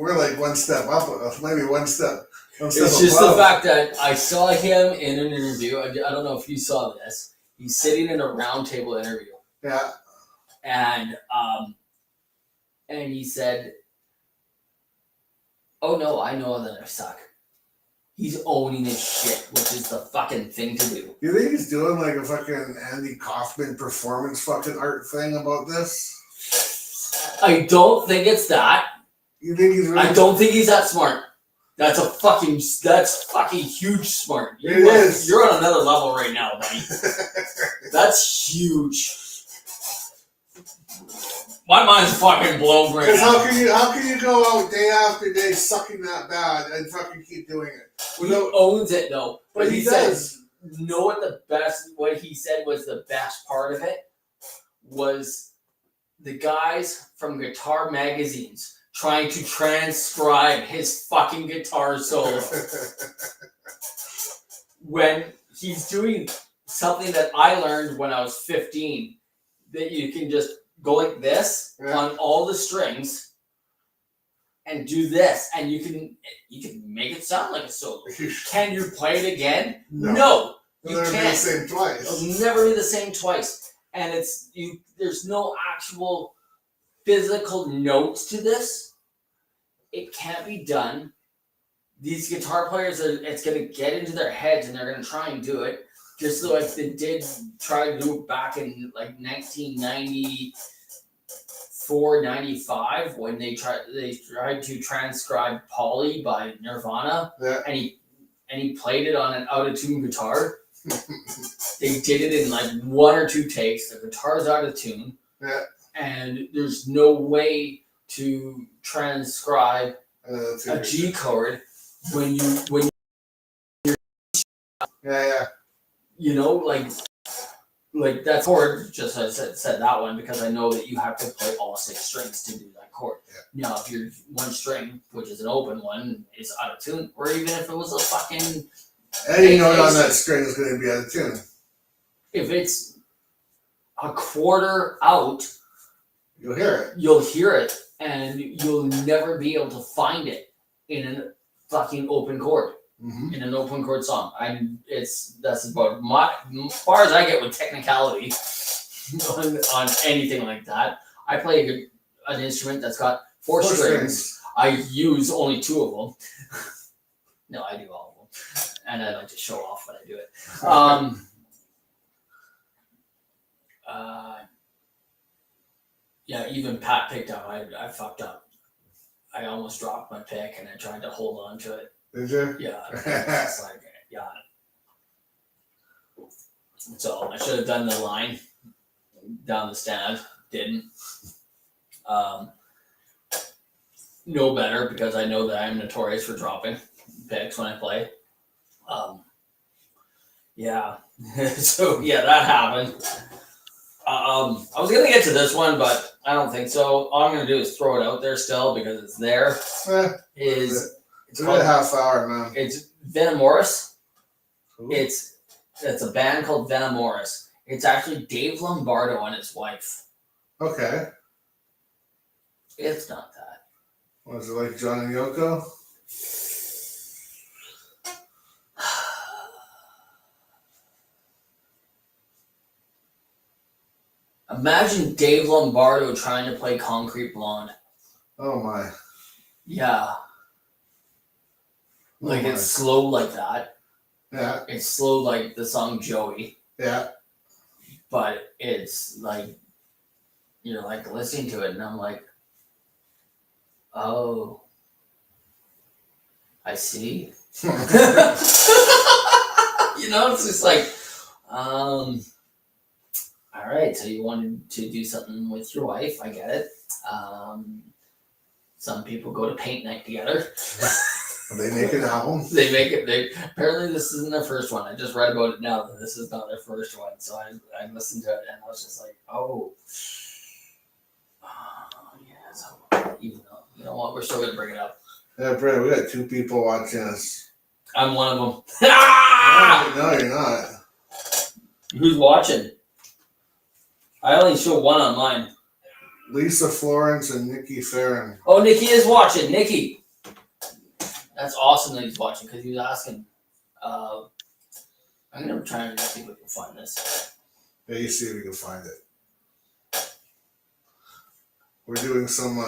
we're like one step up, maybe one step. It's just the fact that I saw him in an interview. I don't know if you saw this. He's sitting in a roundtable interview. Yeah. And he said, "Oh no, I know that I suck." He's owning his shit, which is the fucking thing to do. You think he's doing like a fucking Andy Kaufman performance fucking art thing about this? I don't think it's that. You think he's really? I don't think he's that smart. That's fucking huge smart. It is. You're on another level right now, buddy. That's huge. My mind's fucking blown right Because now. how can you go out day after day sucking that bad and fucking keep doing it? He owns it though. But he does. Know what he said was the best part of it was the guys from guitar magazines trying to transcribe his fucking guitar solo when he's doing something that I learned when I was 15, that you can just go like this on all the strings and do this, and you can make it sound like a solo. Can you play it again? No, you It'll never can't. be the same twice. It'll never be the same twice, and there's no actual physical notes to this. It can't be done. These guitar players, it's going to get into their heads and they're going to try and do it. Just like they did try to do it back in like 1994, 95 when they tried to transcribe Polly by Nirvana. Yeah. And he played it on an out-of-tune guitar. They did it in like 1 or 2 takes. The guitar's out of tune. Yeah. And there's no way to transcribe a G chord when you're yeah. you know, like that chord. Just I said that one because I know that you have to play all 6 strings to do that chord. Yeah. Now, if you're one string, which is an open one, is out of tune, or even if it was a fucking any note on that string is going to be out of tune. If it's a quarter out, you'll hear it, and you'll never be able to find it in a fucking open chord. Mm-hmm. In an open chord song. That's about as far as I get with technicality on anything like that. I play an instrument that's got 4 strings. I use only 2 of them. No, I do all of them, and I like to show off when I do it. Yeah, even Pat picked up. I fucked up. I almost dropped my pick, and I tried to hold on to it. Did you? Yeah, it's like, yeah. So I should have done the line down the stand. Didn't. No better because I know that I'm notorious for dropping picks when I play. Yeah. So yeah, that happened. I was gonna get to this one, but I don't think so. All I'm gonna do is throw it out there still because it's there. It's about a half hour, man. It's Venomorous. Ooh. It's a band called Venomorous. It's actually Dave Lombardo and his wife. Okay. It's not that. Was it like John and Yoko? Imagine Dave Lombardo trying to play Concrete Blonde. Oh my. Yeah. Like it's slow like that. Yeah. It's slow like the song Joey. Yeah. But it's like you're like listening to it and I'm like, oh, I see. You know, it's just like, all right, so you wanted to do something with your wife, I get it. Some people go to paint night together. They make an album. They make it. Apparently this isn't their first one. I just read about it now that this is not their first one. So I listened to it and I was just like, oh yeah. So even though, you know what, we're still gonna bring it up. Yeah, Brett, we got 2 people watching us. I'm one of them. No, you're not. Who's watching? I only show one on mine. Lisa Florence and Nikki Farron. Oh, Nikki is watching. Nikki. That's awesome that he's watching because he was asking. I'm going to try and see if we can find this. Yeah, you see if we can find it. We're doing some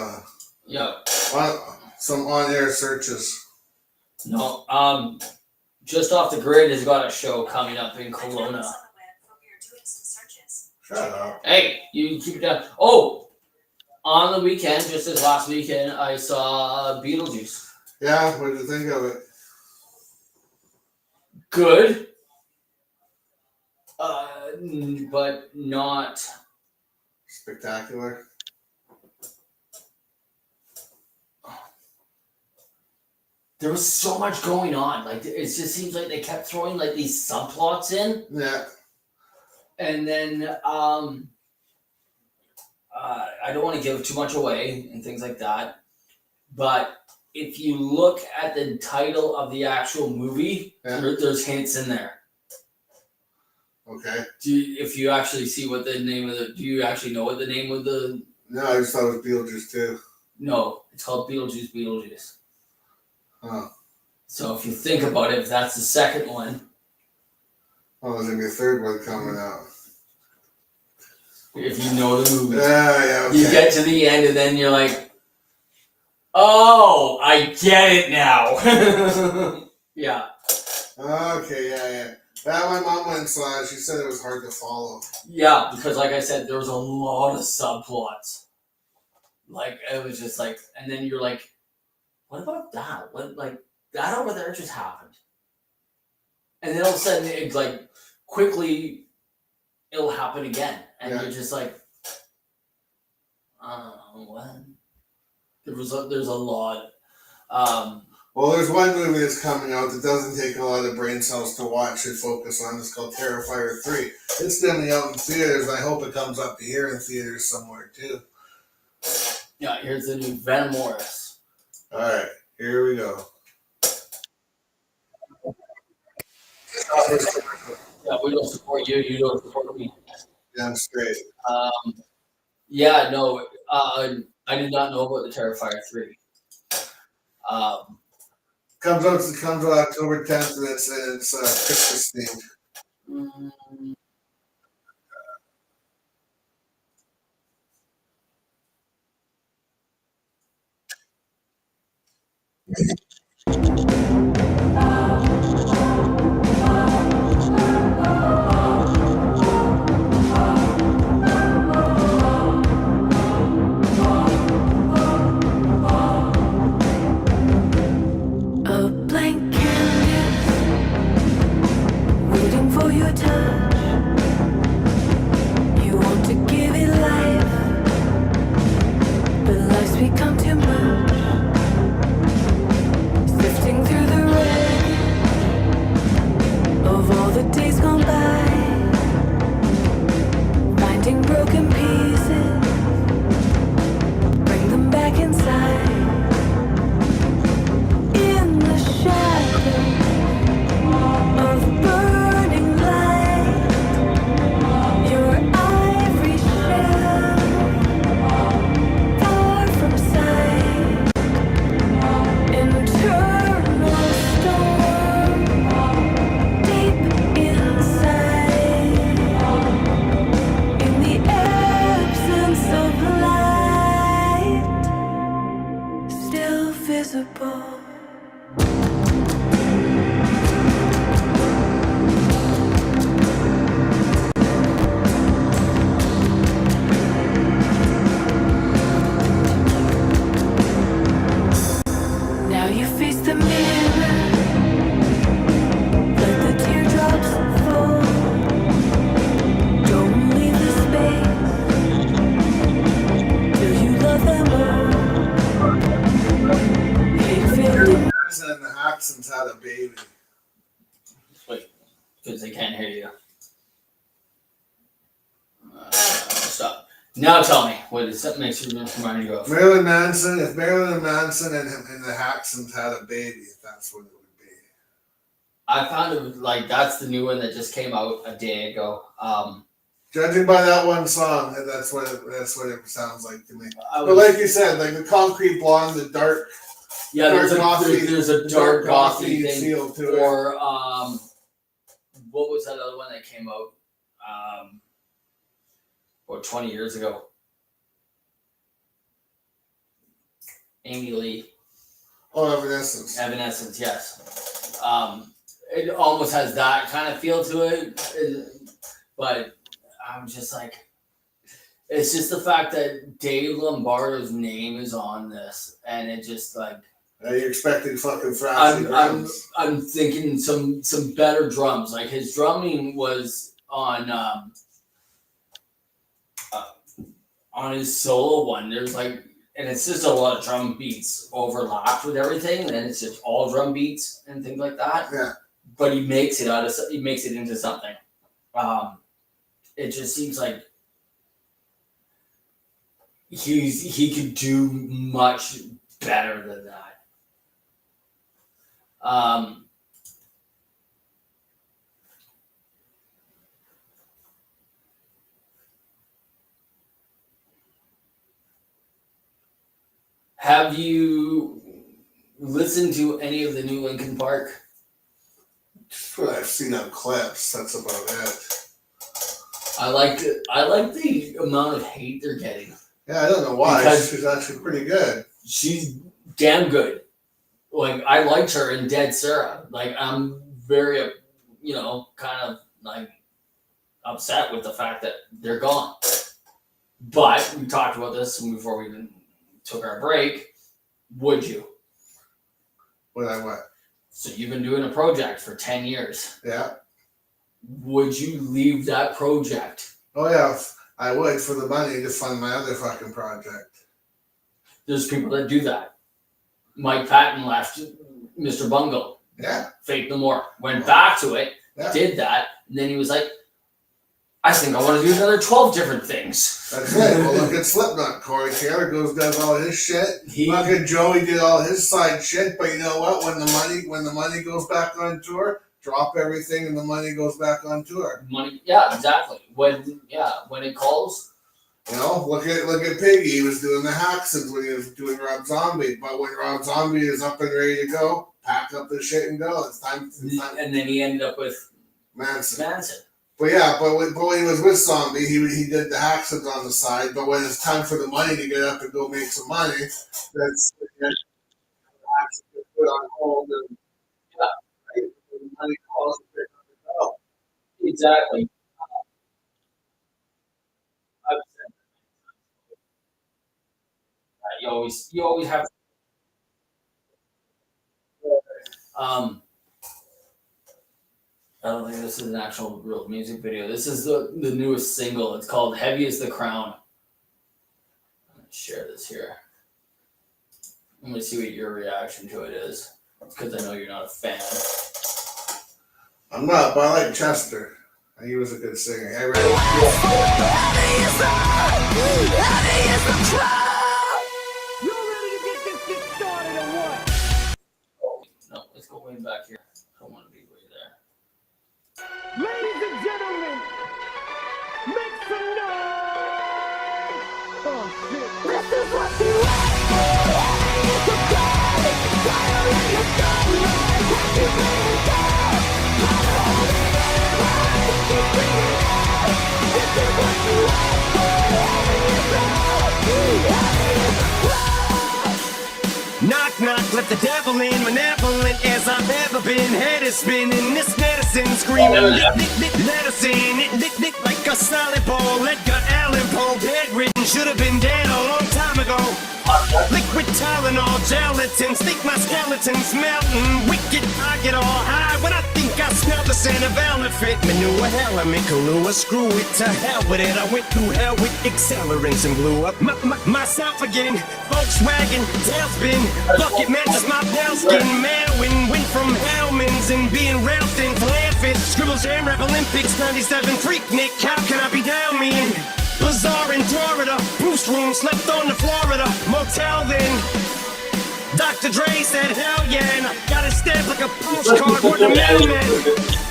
on-air searches. No, just off the grid has got a show coming up in Kelowna. Shut up. Hey, you keep it down. Oh, On the weekend, just this last weekend, I saw Beetlejuice. Yeah, what did you think of it? Good, but not. Spectacular. There was so much going on. Like it just seems like they kept throwing like these subplots in, Yeah. and then I don't want to give too much away and things like that. But if you look at the title of the actual movie, Yeah. there's hints in there. Okay. If you actually see what the name of the, do you actually know what the name of the? No, I just thought it was Beetlejuice too. No, it's called Beetlejuice. Oh. So if you think about it, if that's the second one, Oh, there's gonna be a third one coming out. if you know the movie, Yeah, okay. you get to the end and then you're like, oh, I get it now. Yeah. Okay, yeah. That my mom went and saw it. She said it was hard to follow. Yeah, because like I said, there was a lot of subplots. Like it was just like, and then you're like, what about that? What, like that over there just happened, and then all of a sudden it like quickly it'll happen again, and Yeah. you're just like, what? There's a lot. Well, there's one movie that's coming out that doesn't take a lot of brain cells to watch and focus on. It's called Terrifier 3. It's definitely out in theaters. I hope it comes up here in theaters somewhere too. Yeah, here's the new Venom Morris. All right, here we go. Yeah, we don't support you. You don't support me. Yeah, I'm straight. Yeah, no, I did not know about the Terrifier 3. Comes out October 10th, and it's Christmas themed. A blank canvas waiting for your touch. You want to give it life, but life's become too much. Sifting through the wreckage of all the days gone by, finding broken pieces, bring them back inside. In the shadow of burning light, your ivory shell, far from sight, internal storm, deep inside. In the absence of light, still visible. Now you face the mirror, let the teardrops fall. Don't leave the space till you love them all. Hate filled in And the Haxons had a baby. Wait, because they can't hear you. Stop. Now tell me, what is that makes you remind you of? Marilyn Manson. If Marilyn Manson and the Haxons had a baby, that's what it would be. I found it like that's the new one that just came out a day ago. Judging by that one song, that's what it sounds like to me. I But was, like you said, like the concrete blonde, the dark, yeah, there's a dark gothy gothy thing. feel to it. Or what was that other one that came out? About 20 years ago. Amy Lee. Oh, Evanescence. Evanescence, yes. It almost has that kind of feel to it, but I'm just like, It's just the fact that Dave Lombardo's name is on this, and it just like Are you expecting fucking thrashing drums? I'm thinking some better drums. Like his drumming was on his solo one. There's like, and it's just a lot of drum beats overlapped with everything, and then it's just all drum beats and things like that. Yeah. But he makes it into something. It just seems like he could do much better than that. Have you listened to any of the new Linkin Park? Just what I've seen on clips. That's about it. I like the amount of hate they're getting. Yeah, I don't know why. Because- She's actually pretty good. She's damn good. Like I liked her in Dead Sarah. Like I'm very, kind of like upset with the fact that they're gone. But we talked about this before we even took our break. Would you? When I went. So you've been doing a project for 10 years. Yeah. Would you leave that project? Oh yeah, I would for the money to fund my other fucking project. There's people that do that. Mike Patton left Mr. Bungle. Yeah. Faith No More. Went back to it, Yeah. did that, and then he was like, I think I want to do another 12 different things. That's right. Well, look at Slipknot. Corey Taylor does all his shit. He, Look at Joey did all his side shit. But you know what? When the money goes back on tour, drop everything and the money goes back on tour. money, yeah, exactly. When it calls, You know, look at Piggy. He was doing the Haxons when he was doing Rob Zombie. But when Rob Zombie is up and ready to go, pack up the shit and go. It's time. and then he ended up with Manson. Manson. But yeah, but when he was with Zombie, he did the Haxons on the side. But when it's time for the money to get up and go make some money, that's put on hold and right? When the money calls, they're gonna go. Exactly. I've said that. You always have. I don't think this is an actual real music video. This is the newest single. It's called Heavy as the Crown. I'm going to share this here. I'm going to see what your reaction to it is. Because I know you're not a fan. I'm not, but I like Chester. He was a good singer. I really Oh, no, let's go way back here. I don't want to be way there. Ladies and gentlemen, make some noise! Oh shit. This is what you ask for! It's a cry! Fire in the sunlight! Watch you bring it down! Gotta hold it in mind! Watch you bring it out! This is what you ask for! Heavy is the heavy is the crowd! Knock, knock, let the devil in, malevolent as I've ever been. Head is spinning, this medicine screaming. Let us in, it lick like a solid ball. Edgar Allan Poe, bedridden, should have been dead a long time ago. Liquid Tylenol, gelatins, think my skeleton's melting. Wicked, I get all high when I think I smell the scent of elephant manure. Hell, I make Kahlua, screw it, to hell with it. I went through hell with accelerants and blew up myself again. Volkswagen, tailspin, bucket matches my pale skin. Melwin, went from Hellman's and being railed thin, laughing. Scribbles and rap Olympics, 97 freak Nick. How can I be down mean? Bazaar in Florida, Bruce room, slept on the Florida motel then. Dr. Dre said hell yeah, and I got it stamped like a postcard with the mailman.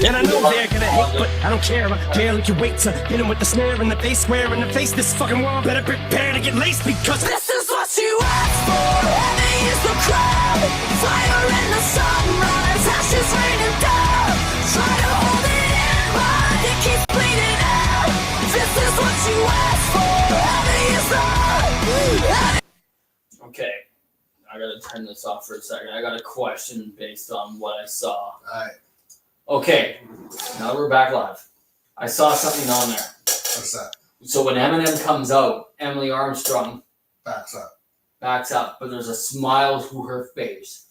And I know they're gonna hate, but I don't care. I barely can wait to hit him with the snare in the face, square in the face. This fucking world better prepare to get laced because this is what you asked for. Heavy is the crowd, fire in the sunrise, ashes raining down. Try to hold it in, but it keeps bleeding out. This is what you asked for. Heavy is the Okay. I gotta turn this off for a second. I got a question based on what I saw. Alright, Okay, now we're back live. I saw something on there. what's that? So when Eminem comes out, Emily Armstrong Backs up. backs up, but there's a smile through her face.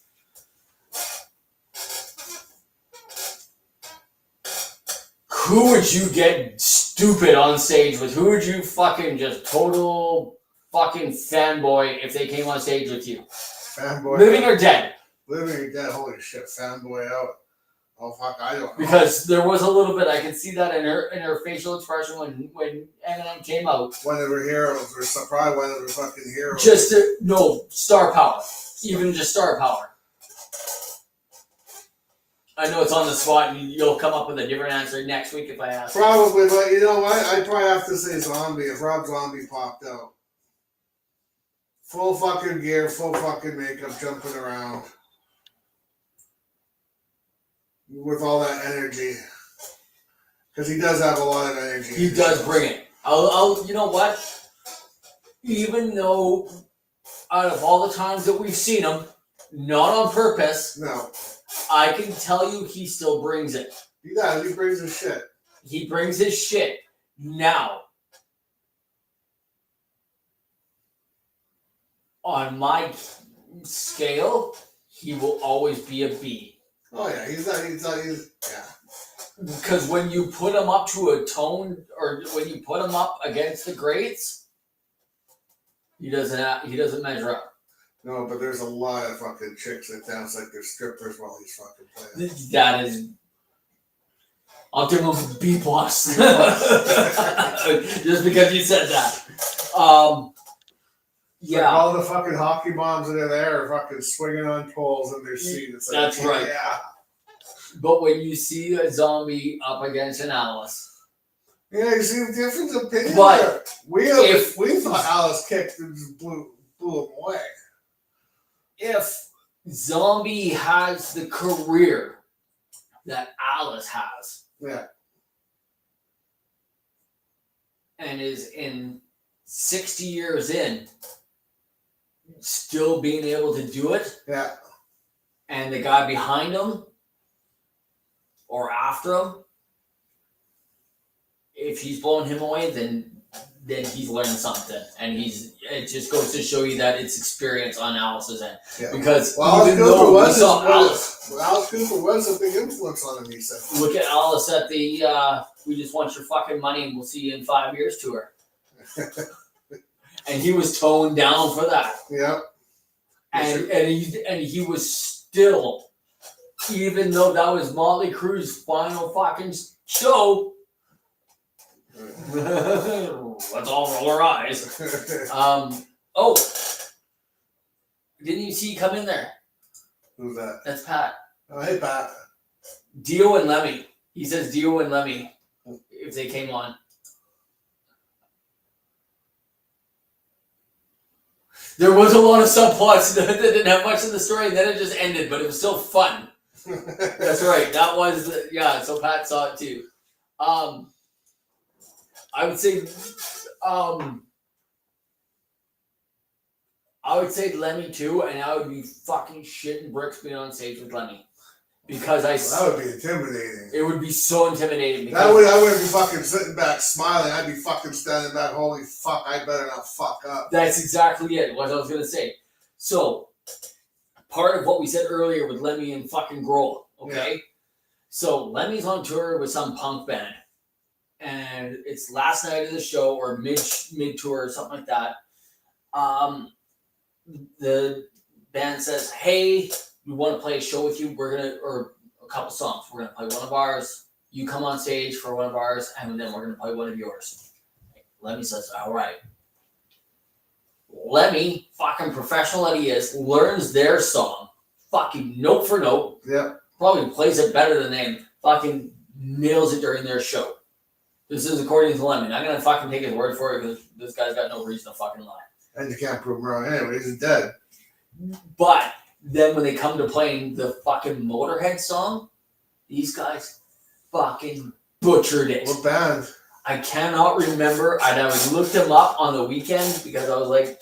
Who would you get stupid on stage with? Who would you fucking just total fucking fanboy if they came on stage with you? Fanboy. Living or dead? Living or dead. Holy shit. Fanboy out. Oh fuck, I don't know. Because there was a little bit, I could see that in her facial expression when Eminem came out. One of her heroes, or probably one of her fucking heroes. Just no star power, even just star power. I know it's on the spot, and you'll come up with a different answer next week if I ask. Probably, but you know what? I'd probably have to say Zombie if Rob Zombie popped out. Full fucking gear, full fucking makeup, jumping around. With all that energy. Because he does have a lot of energy. He does bring it. I'll. You know what? Even though, out of all the times that we've seen him, not on purpose, No. I can tell you he still brings it. He does. He brings his shit. He brings his shit. Now, on my scale, he will always be a B. Oh yeah, he's yeah. Because when you put him up to a tone, or when you put him up against the greats, he doesn't measure up. No, but there's a lot of fucking chicks that dance like they're strippers while he's fucking playing. That is, I'll give him a B plus, just because you said that. Like all the fucking hockey bombs that are there are fucking swinging on poles in their seat. It's like, That's right. Yeah. But when you see a Zombie up against an Alice, Yeah, you see the difference of opinion But there. We thought Alice kicked and just blew him away. if Zombie has the career that Alice has, Yeah. and is in 60 years in, still being able to do it, Yeah. and the guy behind him or after him, if he's blowing him away, then he's learned something, and it just goes to show you that it's experience on Alice's end. Yeah. Because Well, even Alice Cooper though we was saw Alice, Alice Cooper was a big influence on him, he said. look at Alice at the "We Just Want Your Fucking Money and We'll See You in 5 Years" tour, and he was toned down for that. Yeah. And he was still, even though that was Motley Crue's final fucking show. Let's all roll our eyes. Oh, didn't you see come in there? Who's that? That's Pat. Oh, hey, Pat. Dio and Lemmy. He says Dio and Lemmy if they came on. There was a lot of subplots that didn't have much in the story, and then it just ended, but it was still fun. That's right. That was, yeah, so Pat saw it too. I would say Lemmy too, and I would be fucking shitting bricks being on stage with Lemmy. Because That would be intimidating. it would be so intimidating. I wouldn't be fucking sitting back smiling. I'd be fucking standing back, holy fuck, I better not fuck up. That's exactly it, what I was gonna say. So, part of what we said earlier with Lemmy and fucking Grohl, okay? Yeah. So, Lemmy's on tour with some punk band, and it's last night of the show or mid tour or something like that. The band says, "Hey, we want to play a show with you. Or a couple songs. We're gonna play one of ours. You come on stage for one of ours, and then we're gonna play one of yours." Lemmy says, "All right." Lemmy, fucking professional that he is, learns their song, fucking note for note. Yep. Probably plays it better than them. Fucking nails it during their show. This is according to Lemmy. I'm gonna fucking take his word for it because this guy's got no reason to fucking lie. And you can't prove him wrong anyway, he's dead. But then when they come to playing the fucking Motorhead song, these guys fucking butchered it. What band? I cannot remember. I looked him up on the weekend because I was like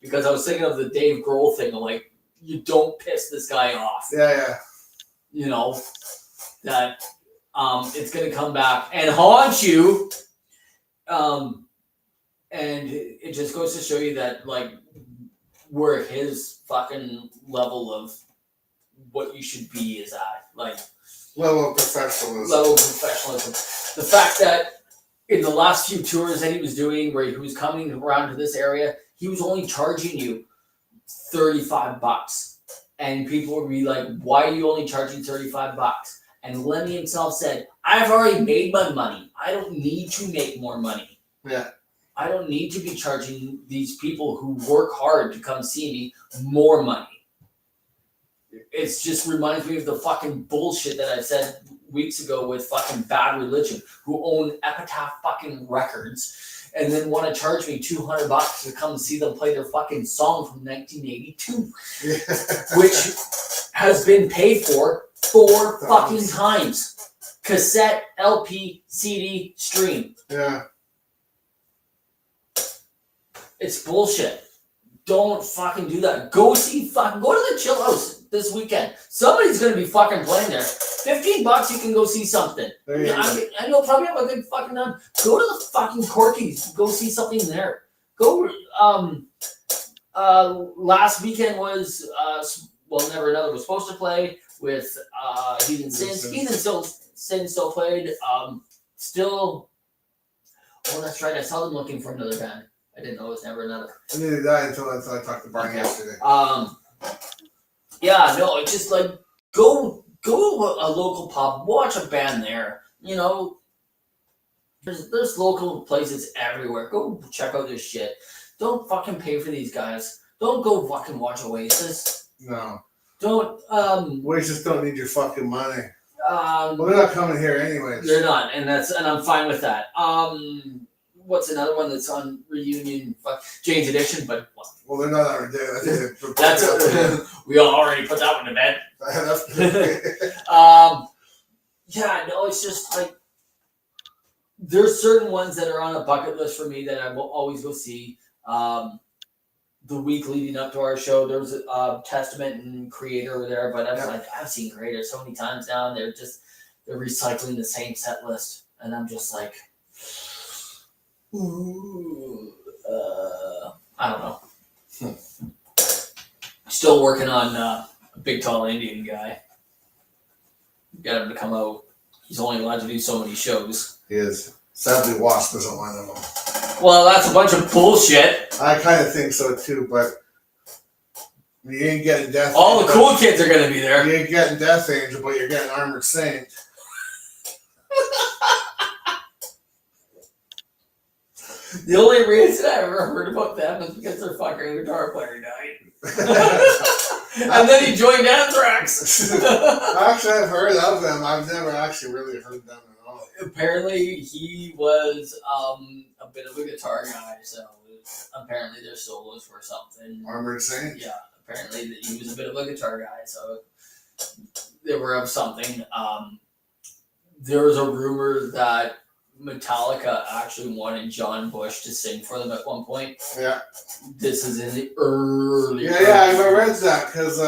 because I was thinking of the Dave Grohl thing. I'm like, you don't piss this guy off. Yeah. You know, that it's going to come back and haunt you. And it just goes to show you that, like, where his fucking level of what you should be is at. Like, Level of professionalism. level of professionalism. The fact that in the last few tours that he was doing, where he was coming around to this area, he was only charging you $35. And people would be like, why are you only charging $35? And Lemmy himself said, I've already made my money. I don't need to make more money. Yeah. I don't need to be charging these people who work hard to come see me more money. It's just reminds me of the fucking bullshit that I said weeks ago with fucking Bad Religion, who own Epitaph fucking Records, and then want to charge me $200 to come see them play their fucking song from 1982, which has been paid for 4 fucking times. Cassette, LP, CD, stream. Yeah. It's bullshit. Don't fucking do that. Go to the Chill House this weekend. Somebody's gonna be fucking playing there. $15, you can go see something. There you Yeah, go. I know, probably have a good fucking time. Go to the fucking Corky's. Go see something there. Go. Last weekend was Never Another was supposed to play with Heathen Sins. Heathen Sins still played. Still. Oh, that's right. I saw them looking for another band. I didn't know it was Never Another. I needed that until I talked to Barney yesterday. Yeah, no, it's just like go to a local pub, watch a band there. You know, there's local places everywhere. Go check out this shit. Don't fucking pay for these guys. Don't go fucking watch Oasis. No. Don't Oasis don't need your fucking money. well, Well, they're not coming here anyways. they're not, and I'm fine with that. What's another one that's on Reunion? Jane's Addiction, but Well, they're not on there. that's we already put that one to bed. That's Yeah, no, it's just like there's certain ones that are on a bucket list for me that I will always go see. The week leading up to our show, there was a Testament and Creator over there, but I was like, I've seen Creator so many times now, and they're recycling the same set list, and I'm just like, ooh, I don't know. Still working on a Big Tall Indian guy. Got him to come out. He's only allowed to do so many shows. He is. Sadly, Wasp isn't one of them. Well, that's a bunch of bullshit. I kind of think so too, but you ain't getting Death All the Angel. cool kids are going to be there. You ain't getting Death Angel, but you're getting Armored Saint. The only reason I ever heard about them is because their fucking guitar player died. And then he joined Anthrax. Actually, I've heard of them. I've never actually really heard them at all. Apparently, he was a bit of a guitar guy, so apparently their solos were something. Armored Saint? Yeah, apparently that he was a bit of a guitar guy, so they were of something. There was a rumor that Metallica actually wanted John Bush to sing for them at one point. Yeah. This is in the early. Yeah, I read that because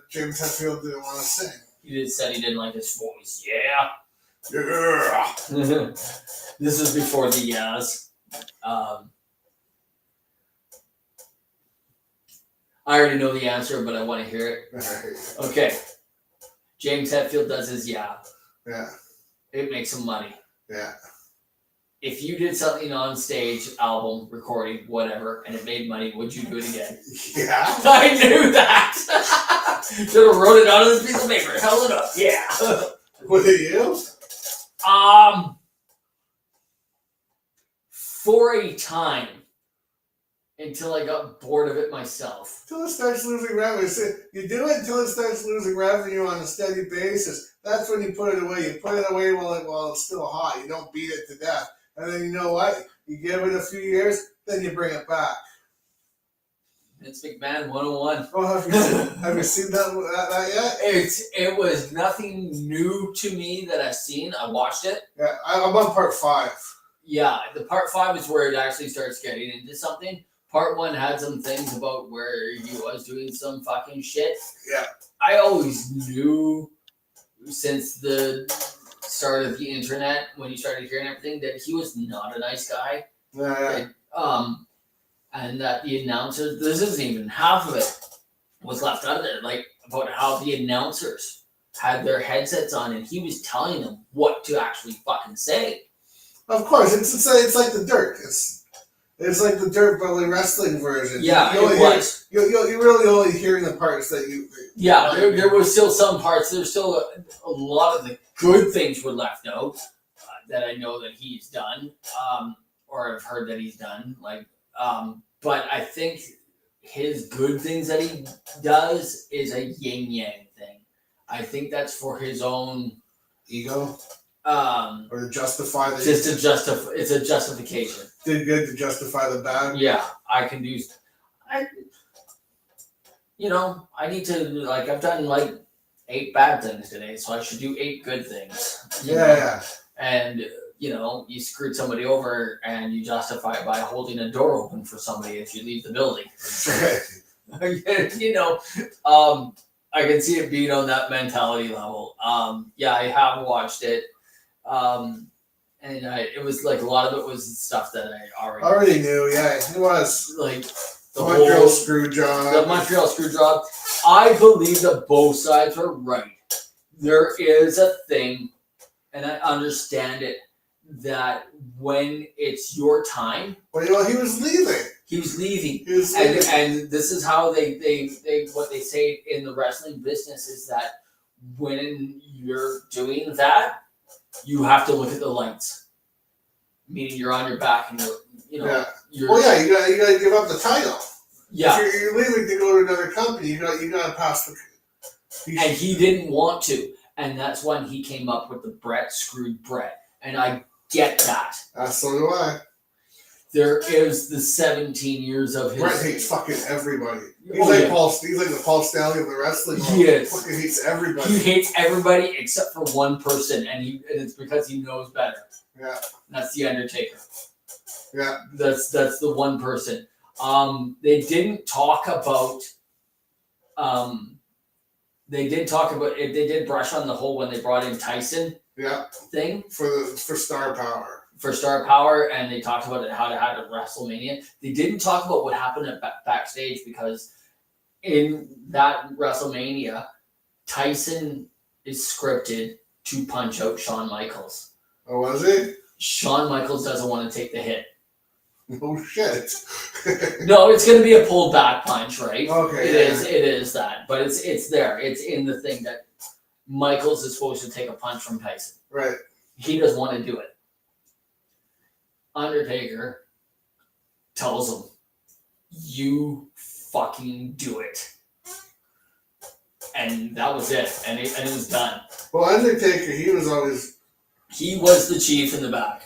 James Hetfield didn't want to sing. He just said he didn't like his voice. Yeah. Yeah. This is before the Yaz. I already know the answer, but I want to hear it. Okay. James Hetfield does his yeah. Yeah. It makes him money. Yeah. If you did something on stage, album, recording, whatever, and it made money, would you do it again? Yeah. I knew that! Should have wrote it on this piece of paper. Held it up. Yeah. Was it you? For a time, until I got bored of it myself. Until it starts losing revenue. See, you do it until it starts losing revenue on a steady basis. That's when you put it away. You put it away while it's still hot. You don't beat it to death. And then you know what? You give it a few years, then you bring it back. Vince McMahon 101. Oh, have you seen that yet? It was nothing new to me that I've seen. I watched it. Yeah, I'm on part 5. Yeah, the part 5 is where it actually starts getting into something. Part 1 had some things about where he was doing some fucking shit. Yeah. I always knew since the start of the internet, when you started hearing everything, that he was not a nice guy. Yeah. And that the announcers, this isn't even half of it was left out of there, like about how the announcers had their headsets on and he was telling them what to actually fucking say. Of course, it's like the Dirt. It's like the Dirt Belly wrestling version. Yeah, you it was. You're really only hearing the parts that you. Yeah, there was still some parts. There's still a lot of the good things were left out that I know that he's done, or I've heard that he's done. But I think his good things that he does is a yin yang thing. I think that's for his own Ego? Or to justify the. just to justify. It's a justification. Did good to justify the bad? Yeah, I can do. I need to I've done 8 bad things today, so I should do 8 good things. Yeah. And you screwed somebody over, and you justify it by holding a door open for somebody if you leave the building. I can see it being on that mentality level. Yeah, I have watched it, and it was like a lot of it was stuff that I already knew. Yeah, it was like the Montreal whole screw job. the Montreal screw job. I believe that both sides are right. There is a thing, and I understand it, that when it's your time, Well, he was leaving. he was leaving. He was leaving. And this is how they what they say in the wrestling business is that when you're doing that, you have to look at the lights. Meaning you're on your back and Yeah. you're Well, yeah, you got to give up the title. yeah. If you're leaving to go to another company, you got to pass the. And he didn't want to. And that's when he came up with the Brett screwed Brett. And I get that. So do I. There is the 17 years of his. Brett hates fucking everybody. He's Oh, like yeah. He's like the Paul Stanley of the wrestling world. He is. Fucking hates everybody. He hates everybody except for one person, and it's because he knows better. Yeah. And that's the Undertaker. Yeah. That's the one person. They didn't talk about. They did talk about it. They did brush on the whole when they brought in Tyson Yeah. thing For Star Power. for Star Power, and they talked about it how to have at WrestleMania. They didn't talk about what happened at backstage because in that WrestleMania, Tyson is scripted to punch out Shawn Michaels. Oh, was it? Shawn Michaels doesn't want to take the hit. Oh shit. No, it's going to be a pulled back punch, right? Okay. It is that, but it's there. It's in the thing that Michaels is supposed to take a punch from Tyson. Right. He doesn't want to do it. Undertaker tells him, "You fucking do it," and that was it. And it was done. Well, Undertaker, he was the chief in the back.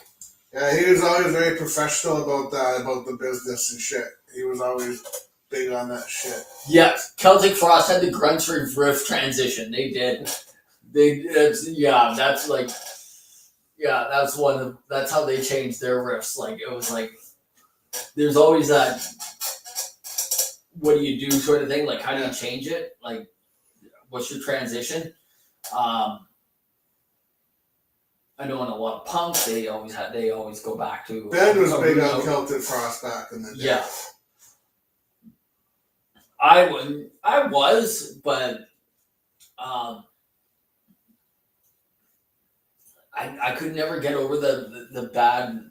Yeah, he was always very professional about that, about the business and shit. He was always big on that shit. Yes, Celtic Frost had the grunge riff transition. They did. That's how they changed their riffs. Like it was like there's always that what do you do sort of thing. Like how do you change it? Like what's your transition? I know in a lot of punk they always go back to Ben was big on Celtic Frost back in the day. Yeah. I was, but I could never get over the bad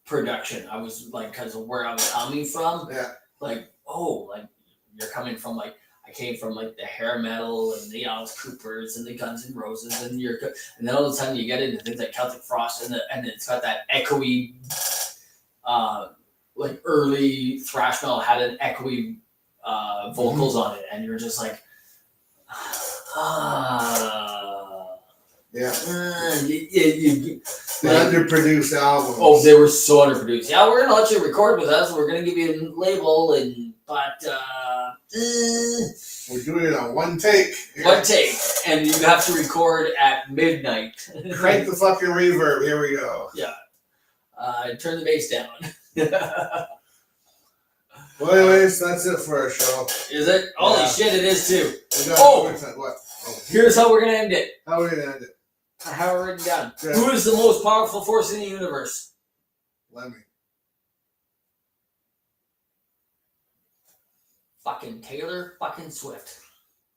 production. I was like, because of where I was coming from. Yeah. Like, you're coming from like, I came from like the hair metal and the Alice Coopers and the Guns N' Roses and then all of a sudden you get into things like Celtic Frost and it's got that echoey, like early thrash metal had an echoey vocals on it, and you're just like, Yeah. The underproduced albums. Oh, they were so underproduced. Yeah, we're gonna let you record with us. We're gonna give you a label, but we're doing it on one take. One take, and you have to record at midnight. Crank the fucking reverb. Here we go. Yeah. Turn the bass down. Well, anyways, that's it for our show. Is it? Holy shit, it is too. We got what? Oh. Here's how we're gonna end it. How are we gonna end it? I have it written down. Good. Who is the most powerful force in the universe? Lemmy. fucking Taylor fucking Swift.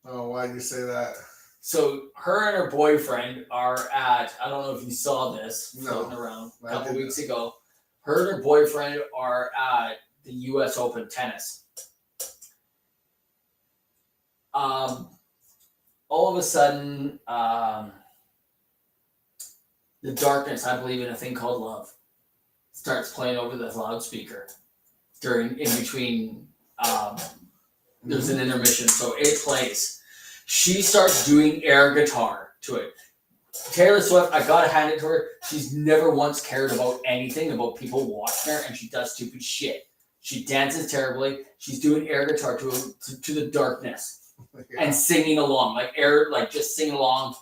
Oh, why'd you say that? So her and her boyfriend are at, I don't know if you saw this No, floating around a I couple didn't. weeks ago. Her and her boyfriend are at the US Open tennis. All of a sudden, the darkness, I believe in a thing called love, starts playing over the loudspeaker in between. There's an intermission, so it plays. She starts doing air guitar to it. Taylor Swift, I gotta hand it to her. She's never once cared about anything about people watching her, and she does stupid shit. She dances terribly. She's doing air guitar to the darkness and singing along, just singing along.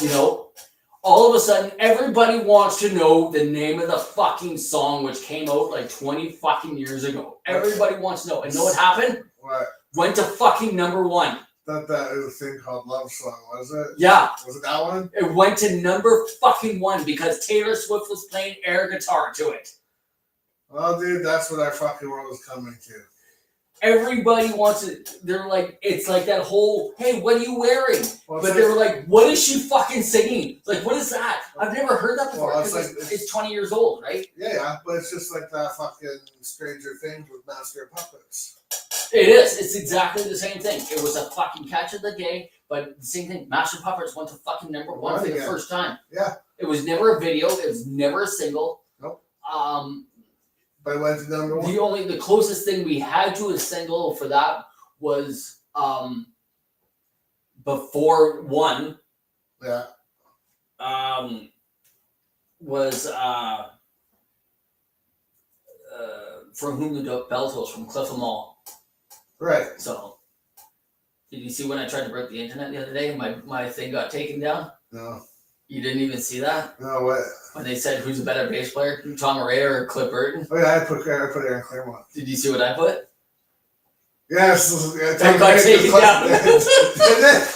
You know, all of a sudden, everybody wants to know the name of the fucking song, which came out like 20 fucking years ago. Everybody wants to know. And know what happened? What? Went to fucking number one. Thought that was a thing called Love Song, was it? Yeah. Was it that one? It went to number fucking one because Taylor Swift was playing air guitar to it. Well, dude, that's what our fucking world is coming to. Everybody wants it. They're like, it's like that whole, hey, what are you wearing? Well, But they were like, what is she fucking singing? Like, what is that? I've never heard that before. Well, it's 'cause like- it's 20 years old, right? yeah, but it's just like that fucking Stranger Things with Master of Puppets. It is. It's exactly the same thing. It was a fucking catch of the day, but the same thing. Master Puppets went to fucking number one for the Yeah. first time. Yeah. It was never a video. It was never a single. Nope. But it went to number one. The closest thing we had to a single for that was before one Yeah. was From Whom the Bell Tolls from Cliff Mall. Right. So, did you see when I tried to break the internet the other day? My thing got taken down. No. You didn't even see that No, what? when they said who's a better bass player, Tom Araya or Cliff Burton. Oh, yeah, I put Aaron Claremont. Did you see what I put? Yes. That got taken down. Did it?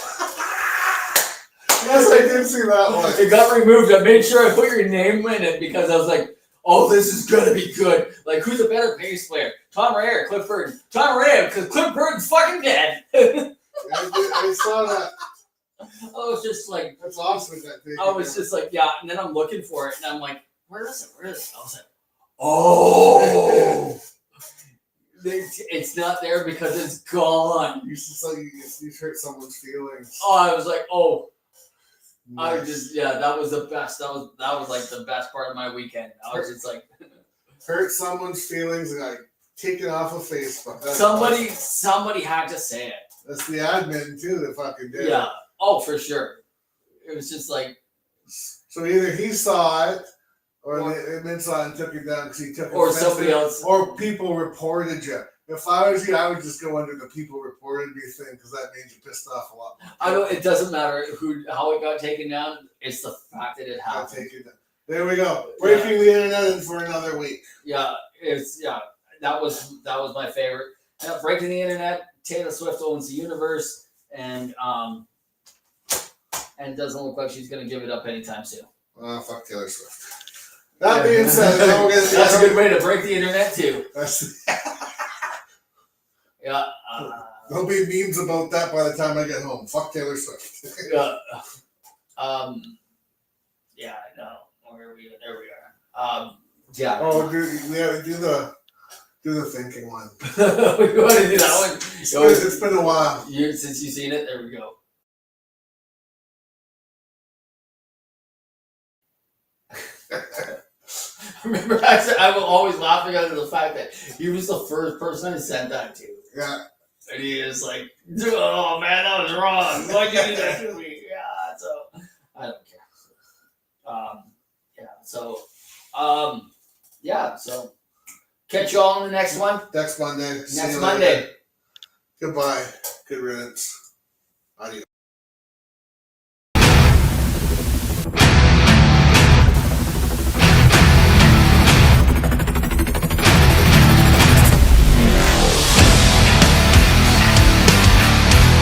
Yes, I did see that one. It got removed. I made sure I put your name in it because I was like, oh, this is gonna be good. Like, who's a better bass player, Tom Araya or Cliff Burton? Tom Araya, because Cliff Burton's fucking dead. I saw that. I was just like, That's awesome. That thing. I was just like, yeah. And then I'm looking for it, and I'm like, where is it? Where is it? I was like, oh, it's not there because it's gone. You just like you hurt someone's feelings. Oh, I was like, oh. I Nice. just that was the best. That was like the best part of my weekend. I was just like Hurt someone's feelings and like take it off of Facebook. That's somebody awesome. had to say it. That's the admin too that fucking did Yeah. it. Oh, for sure. It was just like So either he saw it or the admin saw it and took it down because he took it. or somebody else. Or people reported you. If I was you, I would just go under the people reported me thing because that made you pissed off a lot more. I don't. It doesn't matter how it got taken down. It's the fact that it I'll happened. take it down. There we go. Breaking the internet in for another week. Yeah. That was my favorite. Breaking the internet. Taylor Swift owns the universe, and it doesn't look like she's gonna give it up anytime soon. Fuck Taylor Swift. That being said, then we're gonna That's a good way to break the internet too. That's, Yeah. there'll be memes about that by the time I get home. Fuck Taylor Swift. Yeah. Yeah. No. There we are. Yeah. Oh, dude, yeah, do the thinking one. we want to do that one. It's been a while. Since you've seen it, there we go. Remember, I was always laughing at the fact that he was the first person I sent that to. Yeah. And he is like, oh man, that was wrong. Why'd you do that to me? Yeah, so I don't care. So catch y'all on the next one. Next Monday. See Next you Monday. later. Goodbye. Good riddance. Adios.